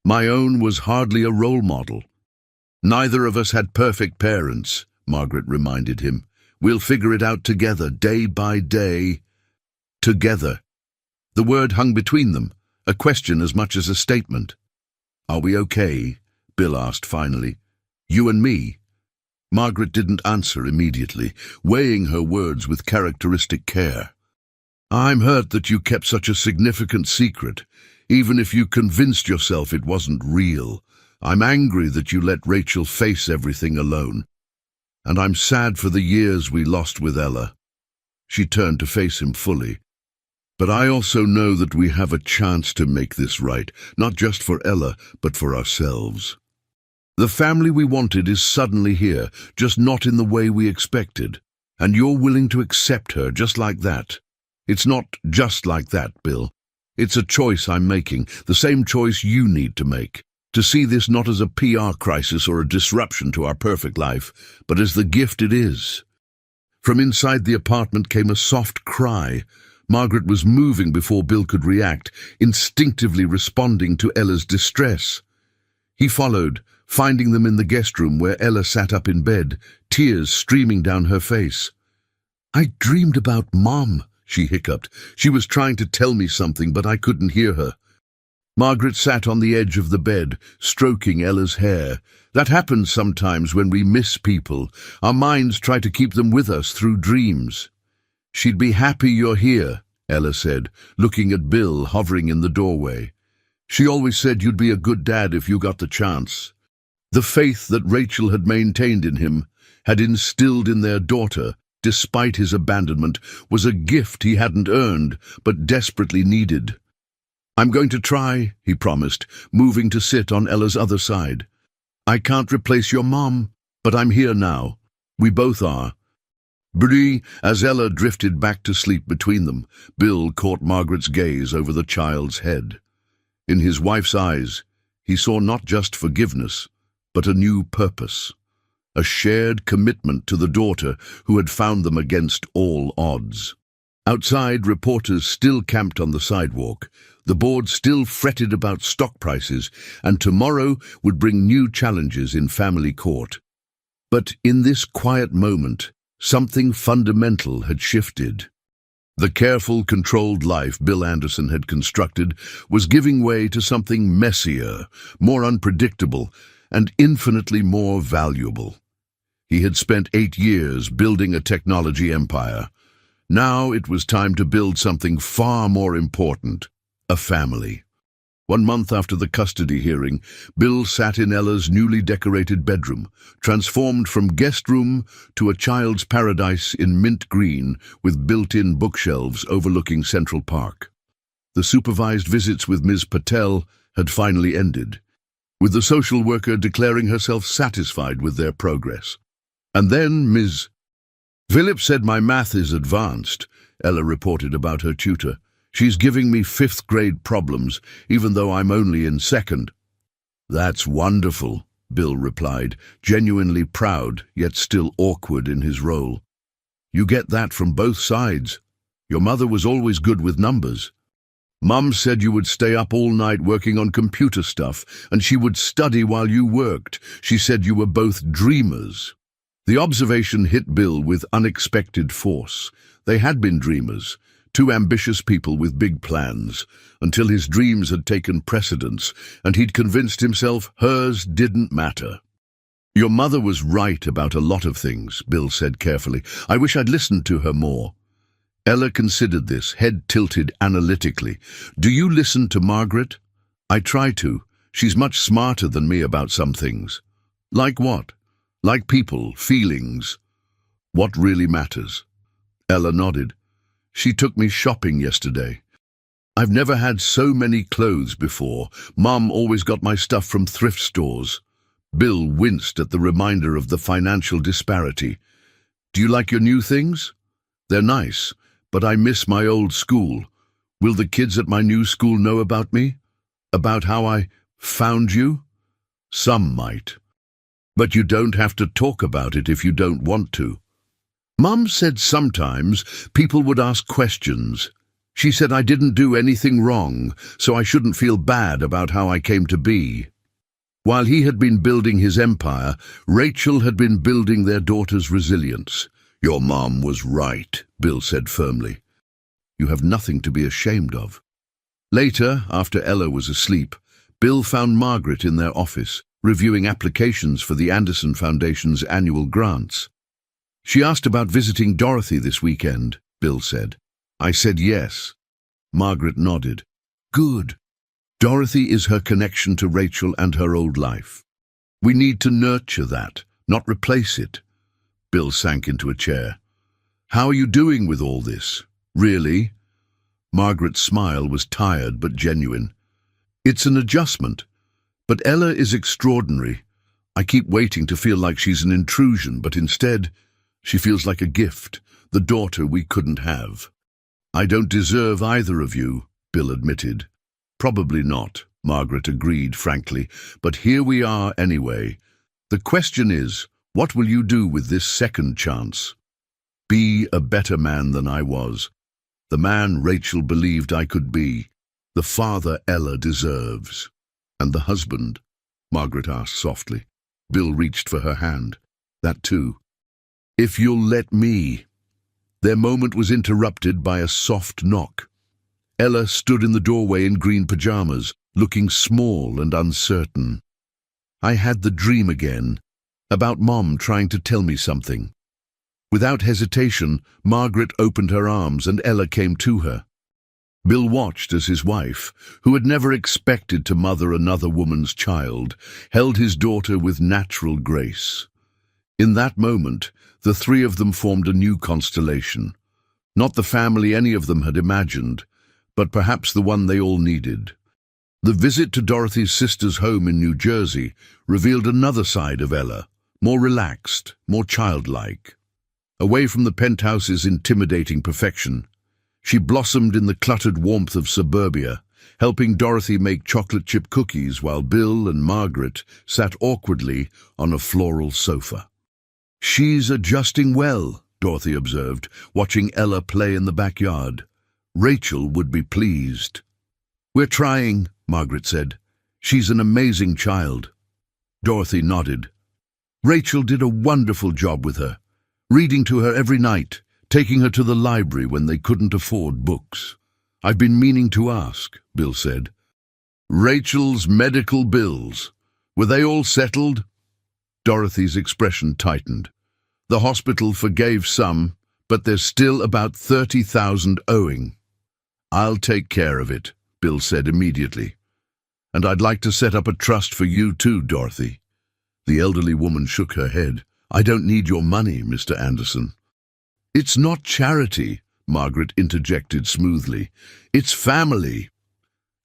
"My own was hardly a role model." "Neither of us had perfect parents," Margaret reminded him. "We'll figure it out together, day by day." Together. The word hung between them, a question as much as a statement. "Are we okay?" Bill asked finally. "You and me?" Margaret didn't answer immediately, weighing her words with characteristic care. "I'm hurt that you kept such a significant secret, even if you convinced yourself it wasn't real. I'm angry that you let Rachel face everything alone. And I'm sad for the years we lost with Ella." She turned to face him fully. "But I also know that we have a chance to make this right, not just for Ella, but for ourselves. The family we wanted is suddenly here, just not in the way we expected. And you're willing to accept her just like that. It's not just like that, Bill. It's a choice I'm making, the same choice you need to make. To see this not as a PR crisis or a disruption to our perfect life, but as the gift it is." From inside the apartment came a soft cry. Margaret was moving before Bill could react, instinctively responding to Ella's distress. He followed, finding them in the guest room where Ella sat up in bed, tears streaming down her face. "I dreamed about Mom," she hiccuped. "She was trying to tell me something, but I couldn't hear her." Margaret sat on the edge of the bed, stroking Ella's hair. "That happens sometimes when we miss people. Our minds try to keep them with us through dreams." "She'd be happy you're here," Ella said, looking at Bill hovering in the doorway. "She always said you'd be a good dad if you got the chance." The faith that Rachel had maintained in him, had instilled in their daughter, despite his abandonment, was a gift he hadn't earned, but desperately needed. "I'm going to try," he promised, moving to sit on Ella's other side. "I can't replace your mom, but I'm here now. We both are." As Ella drifted back to sleep between them, Bill caught Margaret's gaze over the child's head. In his wife's eyes, he saw not just forgiveness, but a new purpose. A shared commitment to the daughter who had found them against all odds. Outside, reporters still camped on the sidewalk. The board still fretted about stock prices, and tomorrow would bring new challenges in family court. But in this quiet moment, something fundamental had shifted. The careful, controlled life Bill Anderson had constructed was giving way to something messier, more unpredictable, and infinitely more valuable. He had spent 8 years building a technology empire. Now it was time to build something far more important, a family. 1 month after the custody hearing, Bill sat in Ella's newly decorated bedroom, transformed from guest room to a child's paradise in mint green with built-in bookshelves overlooking Central Park. The supervised visits with Ms. Patel had finally ended, with the social worker declaring herself satisfied with their progress. And then Ms. "Philip said my math is advanced," Ella reported about her tutor. "She's giving me 5th grade problems, even though I'm only in 2nd. "That's wonderful," Bill replied, genuinely proud, yet still awkward in his role. "You get that from both sides. Your mother was always good with numbers. Mum said you would stay up all night working on computer stuff, and she would study while you worked. She said you were both dreamers." The observation hit Bill with unexpected force. They had been dreamers, 2 ambitious people with big plans, until his dreams had taken precedence, and he'd convinced himself hers didn't matter. "Your mother was right about a lot of things," Bill said carefully. "I wish I'd listened to her more." Ella considered this, head tilted analytically. "Do you listen to Margaret?" "I try to. She's much smarter than me about some things." "Like what?" "Like people, feelings. What really matters." Ella nodded. "She took me shopping yesterday. I've never had so many clothes before. Mum always got my stuff from thrift stores." Bill winced at the reminder of the financial disparity. "Do you like your new things?" "They're nice, but I miss my old school. Will the kids at my new school know about me? About how I found you?" "Some might." But you don't have to talk about it if you don't want to. Mum said sometimes people would ask questions. She said I didn't do anything wrong, so I shouldn't feel bad about how I came to be. While he had been building his empire, Rachel had been building their daughter's resilience. Your mom was right, Bill said firmly. You have nothing to be ashamed of. Later, after Ella was asleep, Bill found Margaret in their office, reviewing applications for the Anderson Foundation's annual grants. She asked about visiting Dorothy this weekend, Bill said. I said yes. Margaret nodded. Good. Dorothy is her connection to Rachel and her old life. We need to nurture that, not replace it. Bill sank into a chair. How are you doing with all this? Really? Margaret's smile was tired but genuine. It's an adjustment. But Ella is extraordinary. I keep waiting to feel like she's an intrusion, but instead, she feels like a gift, the daughter we couldn't have. I don't deserve either of you, Bill admitted. Probably not, Margaret agreed frankly, but here we are anyway. The question is, what will you do with this second chance? Be a better man than I was. The man Rachel believed I could be. The father Ella deserves. And the husband? Margaret asked softly. Bill reached for her hand. That too. If you'll let me. Their moment was interrupted by a soft knock. Ella stood in the doorway in green pajamas, looking small and uncertain. I had the dream again, about Mom trying to tell me something. Without hesitation, Margaret opened her arms and Ella came to her. Bill watched as his wife, who had never expected to mother another woman's child, held his daughter with natural grace. In that moment, the three of them formed a new constellation. Not the family any of them had imagined, but perhaps the one they all needed. The visit to Dorothy's sister's home in New Jersey revealed another side of Ella, more relaxed, more childlike. Away from the penthouse's intimidating perfection, she blossomed in the cluttered warmth of suburbia, helping Dorothy make chocolate chip cookies while Bill and Margaret sat awkwardly on a floral sofa. She's adjusting well, Dorothy observed, watching Ella play in the backyard. Rachel would be pleased. We're trying, Margaret said. She's an amazing child. Dorothy nodded. Rachel did a wonderful job with her, reading to her every night, taking her to the library when they couldn't afford books. I've been meaning to ask, Bill said. Rachel's medical bills, were they all settled? Dorothy's expression tightened. The hospital forgave some, but there's still about $30,000 owing. I'll take care of it, Bill said immediately. And I'd like to set up a trust for you too, Dorothy. The elderly woman shook her head. I don't need your money, Mr. Anderson. It's not charity, Margaret interjected smoothly. It's family.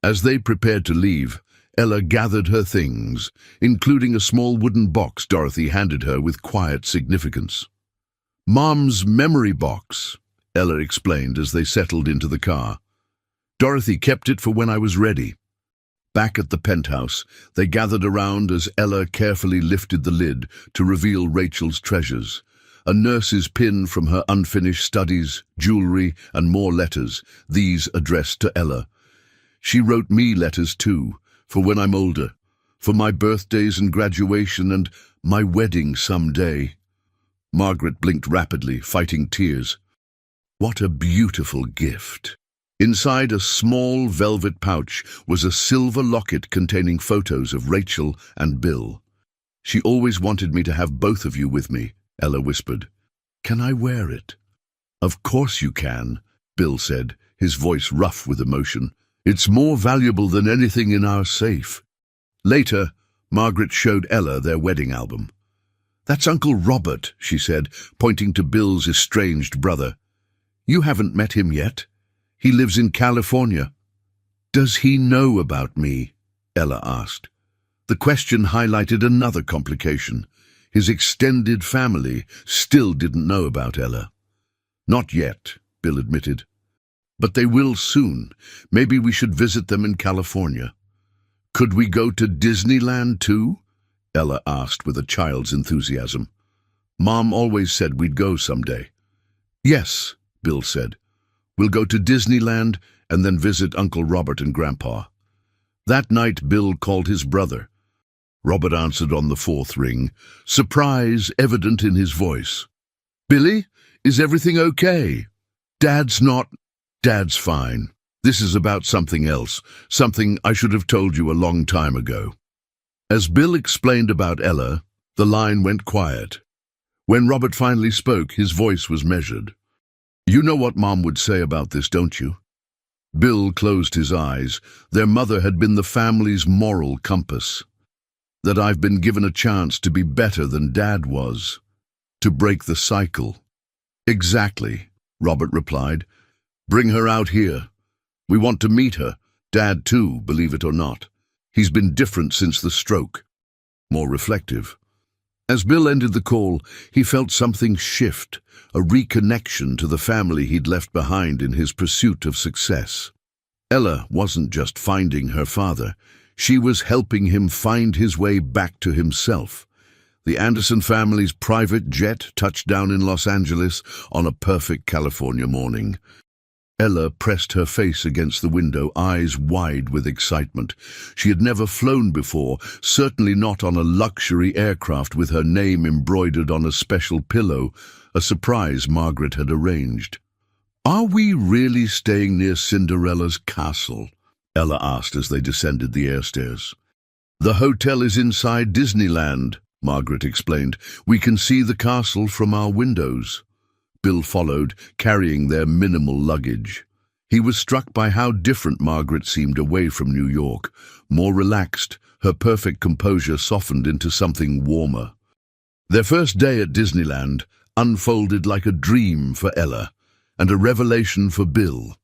As they prepared to leave, Ella gathered her things, including a small wooden box Dorothy handed her with quiet significance. Mom's memory box, Ella explained as they settled into the car. Dorothy kept it for when I was ready. Back at the penthouse, they gathered around as Ella carefully lifted the lid to reveal Rachel's treasures. A nurse's pin from her unfinished studies, jewelry, and more letters, these addressed to Ella. She wrote me letters too, for when I'm older, for my birthdays and graduation and my wedding someday. Margaret blinked rapidly, fighting tears. What a beautiful gift. Inside a small velvet pouch was a silver locket containing photos of Rachel and Bill. She always wanted me to have both of you with me, Ella whispered. Can I wear it? Of course you can, Bill said, his voice rough with emotion. It's more valuable than anything in our safe. Later, Margaret showed Ella their wedding album. That's Uncle Robert, she said, pointing to Bill's estranged brother. You haven't met him yet. He lives in California. Does he know about me? Ella asked. The question highlighted another complication. His extended family still didn't know about Ella. Not yet, Bill admitted. But they will soon. Maybe we should visit them in California. Could we go to Disneyland too? Ella asked with a child's enthusiasm. Mom always said we'd go someday. Yes, Bill said. We'll go to Disneyland and then visit Uncle Robert and Grandpa. That night, Bill called his brother. Robert answered on the fourth ring, surprise evident in his voice. Billy, is everything okay? Dad's not. Dad's fine. This is about something else, something I should have told you a long time ago. As Bill explained about Ella, the line went quiet. When Robert finally spoke, his voice was measured. You know what Mom would say about this, don't you? Bill closed his eyes. Their mother had been the family's moral compass. That I've been given a chance to be better than Dad was. To break the cycle. Exactly, Robert replied. Bring her out here. We want to meet her. Dad too, believe it or not. He's been different since the stroke. More reflective. As Bill ended the call, he felt something shift, a reconnection to the family he'd left behind in his pursuit of success. Ella wasn't just finding her father, she was helping him find his way back to himself. The Anderson family's private jet touched down in Los Angeles on a perfect California morning. Ella pressed her face against the window, eyes wide with excitement. She had never flown before, certainly not on a luxury aircraft with her name embroidered on a special pillow, a surprise Margaret had arranged. Are we really staying near Cinderella's castle? Ella asked as they descended the airstairs. The hotel is inside Disneyland, Margaret explained. We can see the castle from our windows. Bill followed, carrying their minimal luggage. He was struck by how different Margaret seemed away from New York. More relaxed, her perfect composure softened into something warmer. Their first day at Disneyland unfolded like a dream for Ella and a revelation for Bill.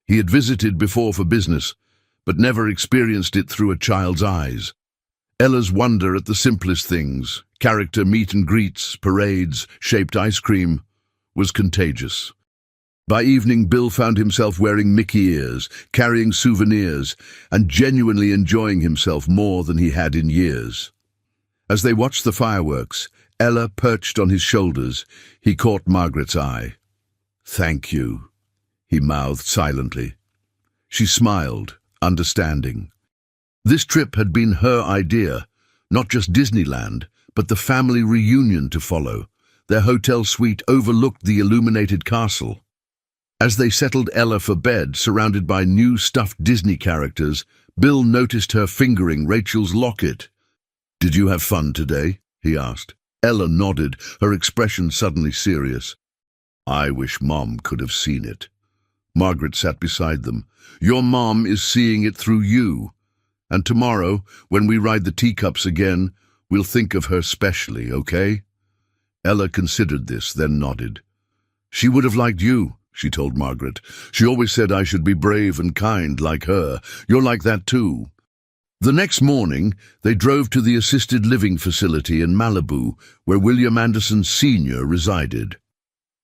He had visited before for business, but never experienced it through a child's eyes. Ella's wonder at the simplest things, character meet and greets, parades, shaped ice cream, was contagious. By evening, Bill found himself wearing Mickey ears, carrying souvenirs, and genuinely enjoying himself more than he had in years. As they watched the fireworks, Ella perched on his shoulders. He caught Margaret's eye. "Thank you," he mouthed silently. She smiled, understanding. This trip had been her idea, not just Disneyland, but the family reunion to follow. Their hotel suite overlooked the illuminated castle. As they settled Ella for bed, surrounded by new stuffed Disney characters, Bill noticed her fingering Rachel's locket. "Did you have fun today?" he asked. Ella nodded, her expression suddenly serious. "I wish Mom could have seen it." Margaret sat beside them. "Your mom is seeing it through you. And tomorrow, when we ride the teacups again, we'll think of her specially, okay?" Ella considered this, then nodded. "She would have liked you," she told Margaret. "She always said I should be brave and kind like her. You're like that too." The next morning, they drove to the assisted living facility in Malibu, where William Anderson Sr. resided.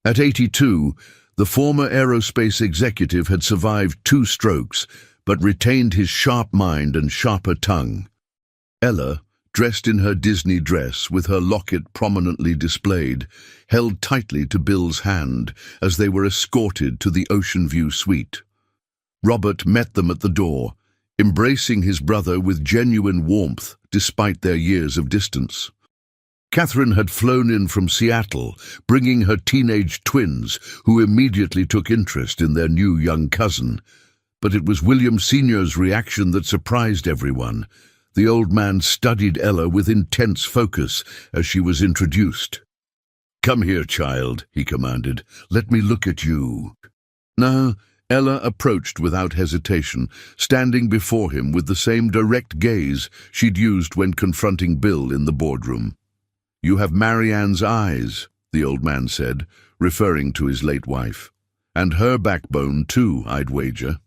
At 82, the former aerospace executive had survived 2 strokes, but retained his sharp mind and sharper tongue. Ella, dressed in her Disney dress with her locket prominently displayed, held tightly to Bill's hand as they were escorted to the Ocean View suite. Robert met them at the door, embracing his brother with genuine warmth despite their years of distance. Catherine had flown in from Seattle, bringing her teenage twins, who immediately took interest in their new young cousin. But it was William Sr.'s reaction that surprised everyone. The old man studied Ella with intense focus as she was introduced. "Come here, child," he commanded. "Let me look at you." Now, Ella approached without hesitation, standing before him with the same direct gaze she'd used when confronting Bill in the boardroom. "You have Marianne's eyes," the old man said, referring to his late wife. "And her backbone, too, I'd wager."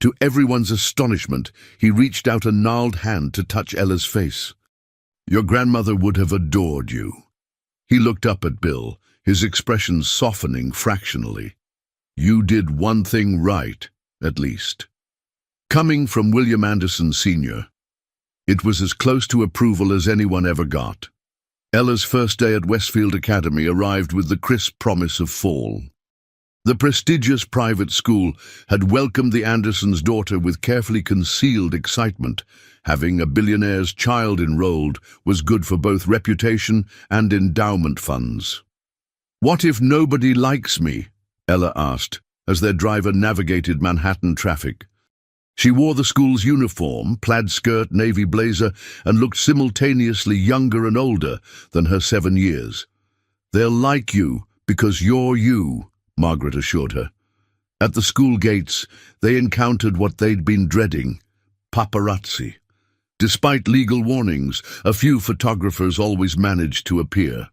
To everyone's astonishment, he reached out a gnarled hand to touch Ella's face. "Your grandmother would have adored you." He looked up at Bill, his expression softening fractionally. "You did one thing right, at least." Coming from William Anderson Sr., It was as close to approval as anyone ever got. Ella's first day at Westfield Academy arrived with the crisp promise of fall. The prestigious private school had welcomed the Andersons' daughter with carefully concealed excitement. Having a billionaire's child enrolled was good for both reputation and endowment funds. "What if nobody likes me?" Ella asked, as their driver navigated Manhattan traffic. She wore the school's uniform, plaid skirt, navy blazer, and looked simultaneously younger and older than her 7 years. "They'll like you because you're you," Margaret assured her. At the school gates, they encountered what they'd been dreading: paparazzi. Despite legal warnings, a few photographers always managed to appear.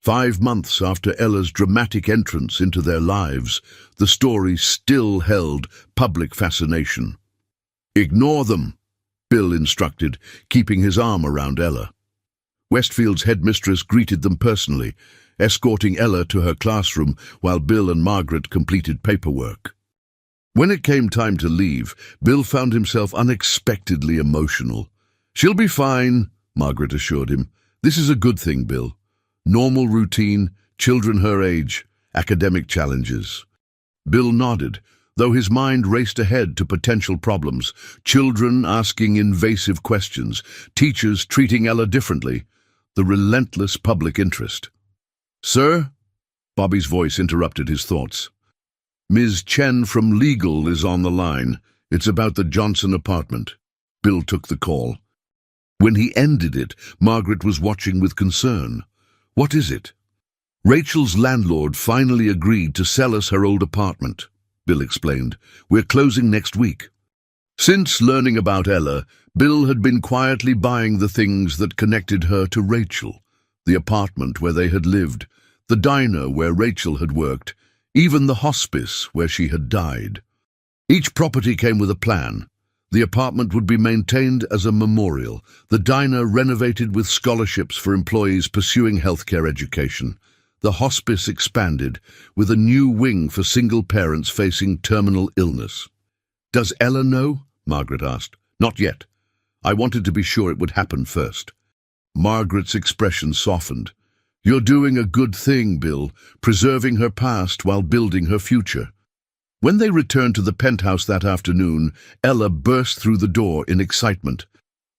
5 months after Ella's dramatic entrance into their lives, the story still held public fascination. "Ignore them," Bill instructed, keeping his arm around Ella. Westfield's headmistress greeted them personally, escorting Ella to her classroom while Bill and Margaret completed paperwork. When it came time to leave, Bill found himself unexpectedly emotional. "She'll be fine," Margaret assured him. "This is a good thing, Bill. Normal routine, children her age, academic challenges." Bill nodded, though his mind raced ahead to potential problems: children asking invasive questions, teachers treating Ella differently, the relentless public interest. "Sir?" Bobby's voice interrupted his thoughts. "Ms. Chen from legal is on the line. It's about the Johnson apartment." Bill took the call. When he ended it, Margaret was watching with concern. "What is it?" "Rachel's landlord finally agreed to sell us her old apartment," Bill explained. "We're closing next week." Since learning about Ella, Bill had been quietly buying the things that connected her to Rachel: the apartment where they had lived, the diner where Rachel had worked, even the hospice where she had died. Each property came with a plan. The apartment would be maintained as a memorial, the diner renovated with scholarships for employees pursuing healthcare education, the hospice expanded with a new wing for single parents facing terminal illness. "Does Ella know?" Margaret asked. "Not yet. I wanted to be sure it would happen first." Margaret's expression softened. "You're doing a good thing, Bill, preserving her past while building her future." When they returned to the penthouse that afternoon, Ella burst through the door in excitement.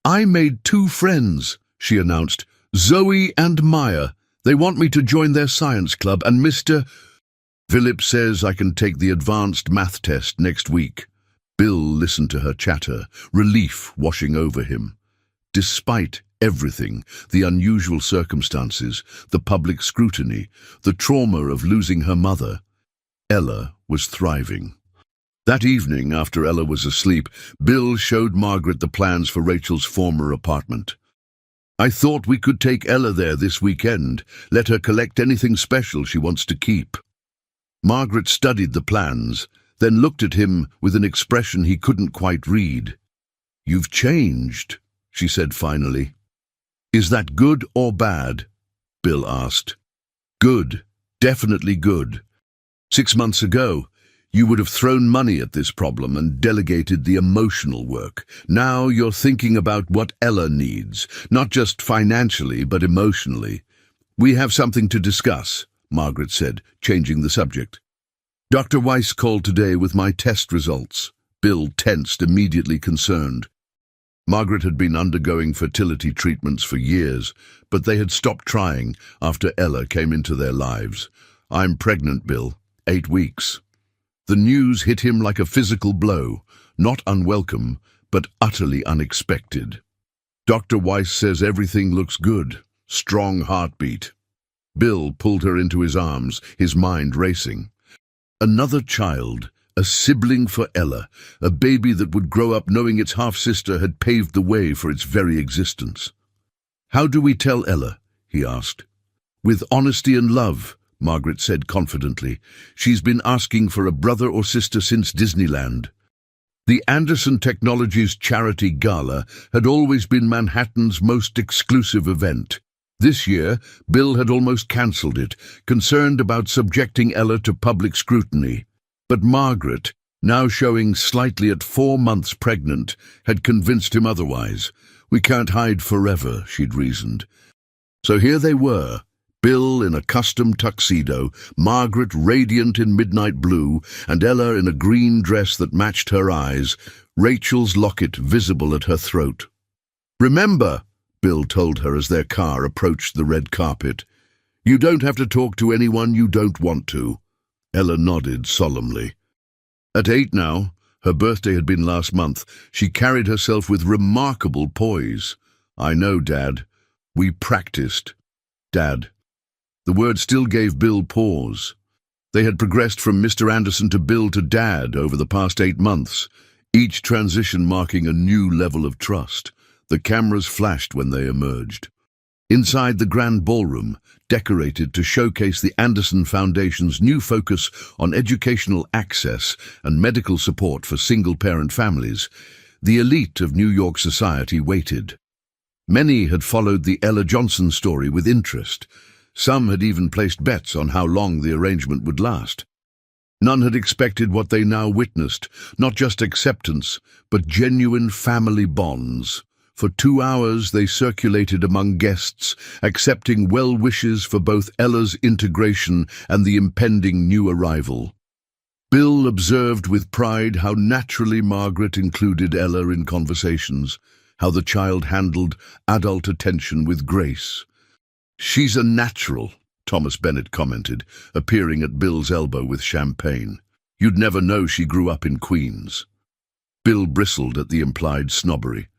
"I made 2 friends," she announced. "Zoe and Maya. They want me to join their science club, and Mr. Philip says I can take the advanced math test next week." Bill listened to her chatter, relief washing over him. Despite everything, the unusual circumstances, the public scrutiny, the trauma of losing her mother, Ella was thriving. That evening, after Ella was asleep, Bill showed Margaret the plans for Rachel's former apartment. "I thought we could take Ella there this weekend, let her collect anything special she wants to keep." Margaret studied the plans, then looked at him with an expression he couldn't quite read. "You've changed," she said finally. "Is that good or bad?" Bill asked. "Good, definitely good. 6 months ago, you would have thrown money at this problem and delegated the emotional work. Now you're thinking about what Ella needs, not just financially, but emotionally." "We have something to discuss," Margaret said, changing the subject. "Dr. Weiss called today with my test results." Bill tensed, immediately concerned. Margaret had been undergoing fertility treatments for years, but they had stopped trying after Ella came into their lives. "I'm pregnant, Bill. 8 weeks." The news hit him like a physical blow, not unwelcome, but utterly unexpected. "Dr. Weiss says everything looks good. Strong heartbeat." Bill pulled her into his arms, his mind racing. Another child, a sibling for Ella, a baby that would grow up knowing its half-sister had paved the way for its very existence. "How do we tell Ella?" he asked. "With honesty and love," Margaret said confidently. "She's been asking for a brother or sister since Disneyland." The Anderson Technologies Charity Gala had always been Manhattan's most exclusive event. This year, Bill had almost cancelled it, concerned about subjecting Ella to public scrutiny. But Margaret, now showing slightly at 4 months pregnant, had convinced him otherwise. We can't hide forever, she'd reasoned. So here they were, Bill in a custom tuxedo, Margaret radiant in midnight blue, and Ella in a green dress that matched her eyes, Rachel's locket visible at her throat. "Remember," Bill told her as their car approached the red carpet, "you don't have to talk to anyone you don't want to." Ella nodded solemnly. At 8 now, her birthday had been last month, she carried herself with remarkable poise. "I know, Dad. We practiced." Dad. The word still gave Bill pause. They had progressed from Mr. Anderson to Bill to Dad over the past 8 months, each transition marking a new level of trust. The cameras flashed when they emerged. Inside the grand ballroom, decorated to showcase the Anderson Foundation's new focus on educational access and medical support for single-parent families, the elite of New York society waited. Many had followed the Ella Johnson story with interest. Some had even placed bets on how long the arrangement would last. None had expected what they now witnessed, not just acceptance, but genuine family bonds. For 2 hours they circulated among guests, accepting well wishes for both Ella's integration and the impending new arrival. Bill observed with pride how naturally Margaret included Ella in conversations, how the child handled adult attention with grace. "She's a natural," Thomas Bennett commented, appearing at Bill's elbow with champagne. "You'd never know she grew up in Queens." Bill bristled at the implied snobbery.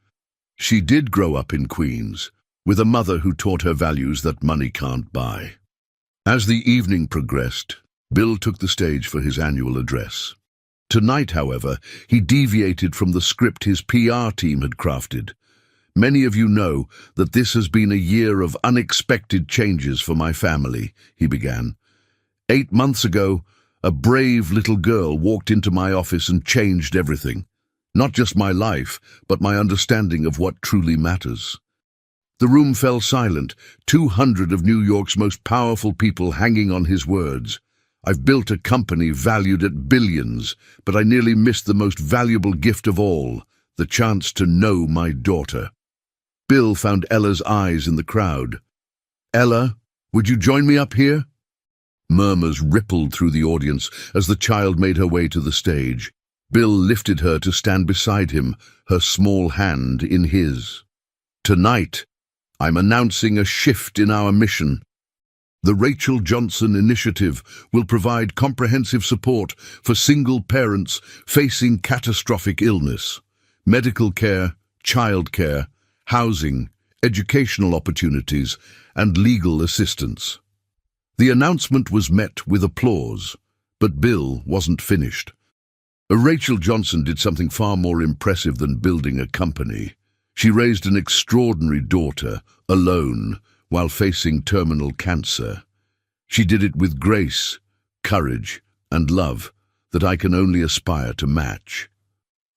She did grow up in Queens, with a mother who taught her values that money can't buy. As the evening progressed, Bill took the stage for his annual address. Tonight, however, he deviated from the script his PR team had crafted. "Many of you know that this has been a year of unexpected changes for my family," he began. 8 months ago, a brave little girl walked into my office and changed everything. Not just my life, but my understanding of what truly matters. The room fell silent, 200 of New York's most powerful people hanging on his words. "I've built a company valued at billions, but I nearly missed the most valuable gift of all, the chance to know my daughter." Bill found Ella's eyes in the crowd. "Ella, would you join me up here?" Murmurs rippled through the audience as the child made her way to the stage. Bill lifted her to stand beside him, her small hand in his. "Tonight, I'm announcing a shift in our mission. The Rachel Johnson Initiative will provide comprehensive support for single parents facing catastrophic illness, medical care, childcare, housing, educational opportunities, and legal assistance." The announcement was met with applause, but Bill wasn't finished. Rachel Johnson did something far more impressive than building a company. She raised an extraordinary daughter, alone, while facing terminal cancer. She did it with grace, courage, and love that I can only aspire to match.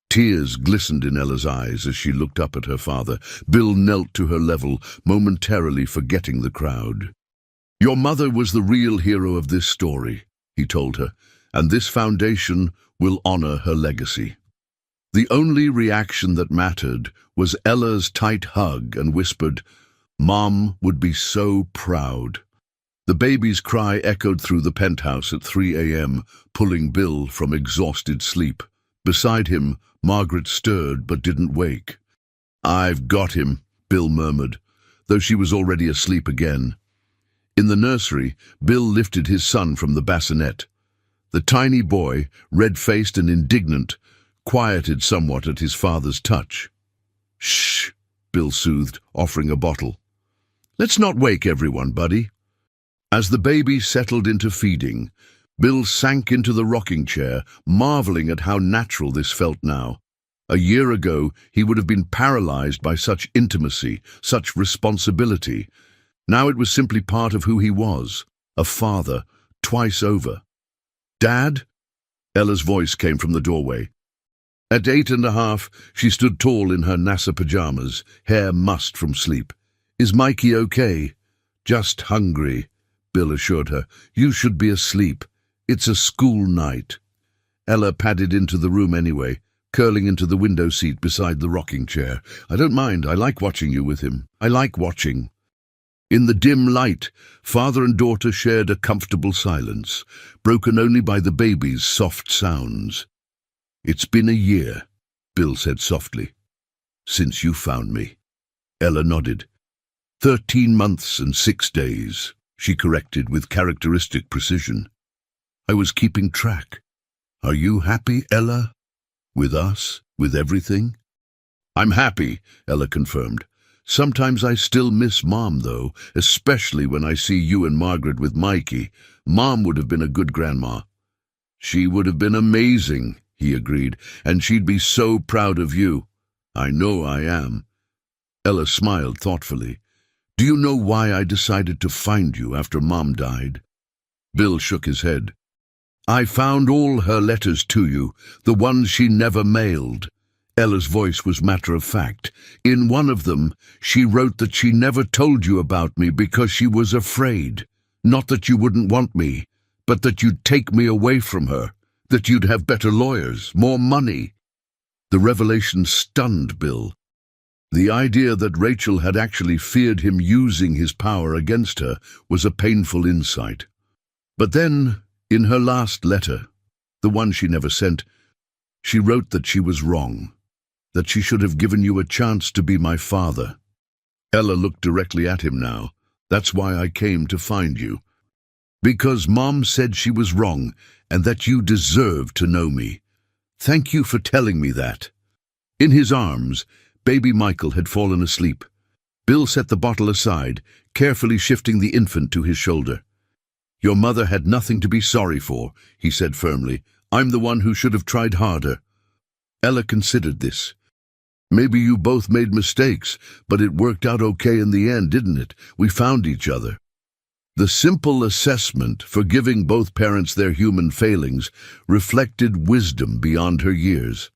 Tears glistened in Ella's eyes as she looked up at her father. Bill knelt to her level, momentarily forgetting the crowd. "Your mother was the real hero of this story," he told her, "and this foundation will honor her legacy." The only reaction that mattered was Ella's tight hug and whispered, "Mom would be so proud." The baby's cry echoed through the penthouse at 3 a.m., pulling Bill from exhausted sleep. Beside him, Margaret stirred but didn't wake. "I've got him," Bill murmured, though she was already asleep again. In the nursery, Bill lifted his son from the bassinet. The tiny boy, red-faced and indignant, quieted somewhat at his father's touch. "Shh," Bill soothed, offering a bottle. "Let's not wake everyone, buddy." As the baby settled into feeding, Bill sank into the rocking chair, marveling at how natural this felt now. A year ago, he would have been paralyzed by such intimacy, such responsibility. Now it was simply part of who he was, a father, twice over. "Dad?" Ella's voice came from the doorway. At 8.5, she stood tall in her NASA pajamas, hair mussed from sleep. "Is Mikey okay?" "Just hungry," Bill assured her. "You should be asleep. It's a school night." Ella padded into the room anyway, curling into the window seat beside the rocking chair. I don't mind. I like watching you with him. I like watching. In the dim light, father and daughter shared a comfortable silence, broken only by the baby's soft sounds. It's been a year, Bill said softly. Since you found me. Ella nodded. 13 months and 6 days, she corrected with characteristic precision. I was keeping track. Are you happy, Ella? With us? With everything? I'm happy, Ella confirmed. Sometimes I still miss Mom, though, especially when I see you and Margaret with Mikey. Mom would have been a good grandma. She would have been amazing, he agreed, and she'd be so proud of you. I know I am. Ella smiled thoughtfully. Do you know why I decided to find you after Mom died? Bill shook his head. I found all her letters to you, the ones she never mailed. Ella's voice was matter-of-fact. In one of them, she wrote that she never told you about me because she was afraid. Not that you wouldn't want me, but that you'd take me away from her, that you'd have better lawyers, more money. The revelation stunned Bill. The idea that Rachel had actually feared him using his power against her was a painful insight. But then, in her last letter, the one she never sent, she wrote that she was wrong, that she should have given you a chance to be my father. Ella looked directly at him now. That's why I came to find you. Because Mom said she was wrong and that you deserve to know me. Thank you for telling me that. In his arms, baby Michael had fallen asleep. Bill set the bottle aside, carefully shifting the infant to his shoulder. Your mother had nothing to be sorry for, he said firmly. I'm the one who should have tried harder. Ella considered this. Maybe you both made mistakes, but it worked out okay in the end, didn't it? We found each other. The simple assessment, forgiving both parents their human failings, reflected wisdom beyond her years.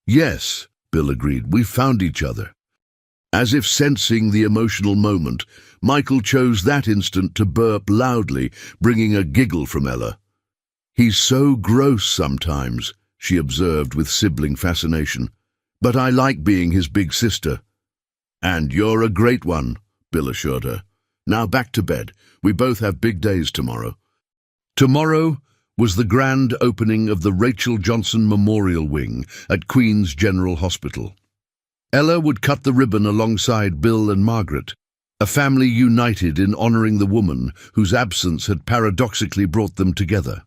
Yes, Bill agreed, we found each other. As if sensing the emotional moment, Michael chose that instant to burp loudly, bringing a giggle from Ella. He's so gross sometimes, she observed with sibling fascination. But I like being his big sister. And you're a great one, Bill assured her. Now back to bed. We both have big days tomorrow. Tomorrow was the grand opening of the Rachel Johnson Memorial Wing at Queen's General Hospital. Ella would cut the ribbon alongside Bill and Margaret, a family united in honoring the woman whose absence had paradoxically brought them together.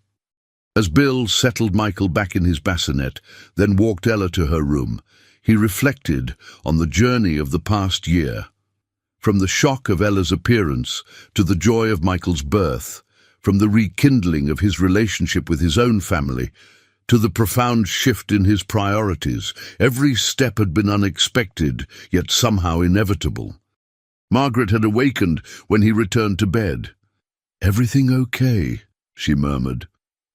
As Bill settled Michael back in his bassinet, then walked Ella to her room, he reflected on the journey of the past year. From the shock of Ella's appearance to the joy of Michael's birth, from the rekindling of his relationship with his own family to the profound shift in his priorities, every step had been unexpected, yet somehow inevitable. Margaret had awakened when he returned to bed. Everything okay? She murmured.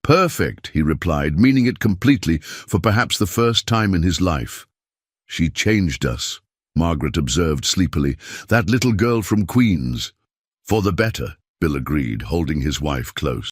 Perfect, he replied, meaning it completely for perhaps the first time in his life. She changed us, Margaret observed sleepily. That little girl from Queens. For the better, Bill agreed, holding his wife close.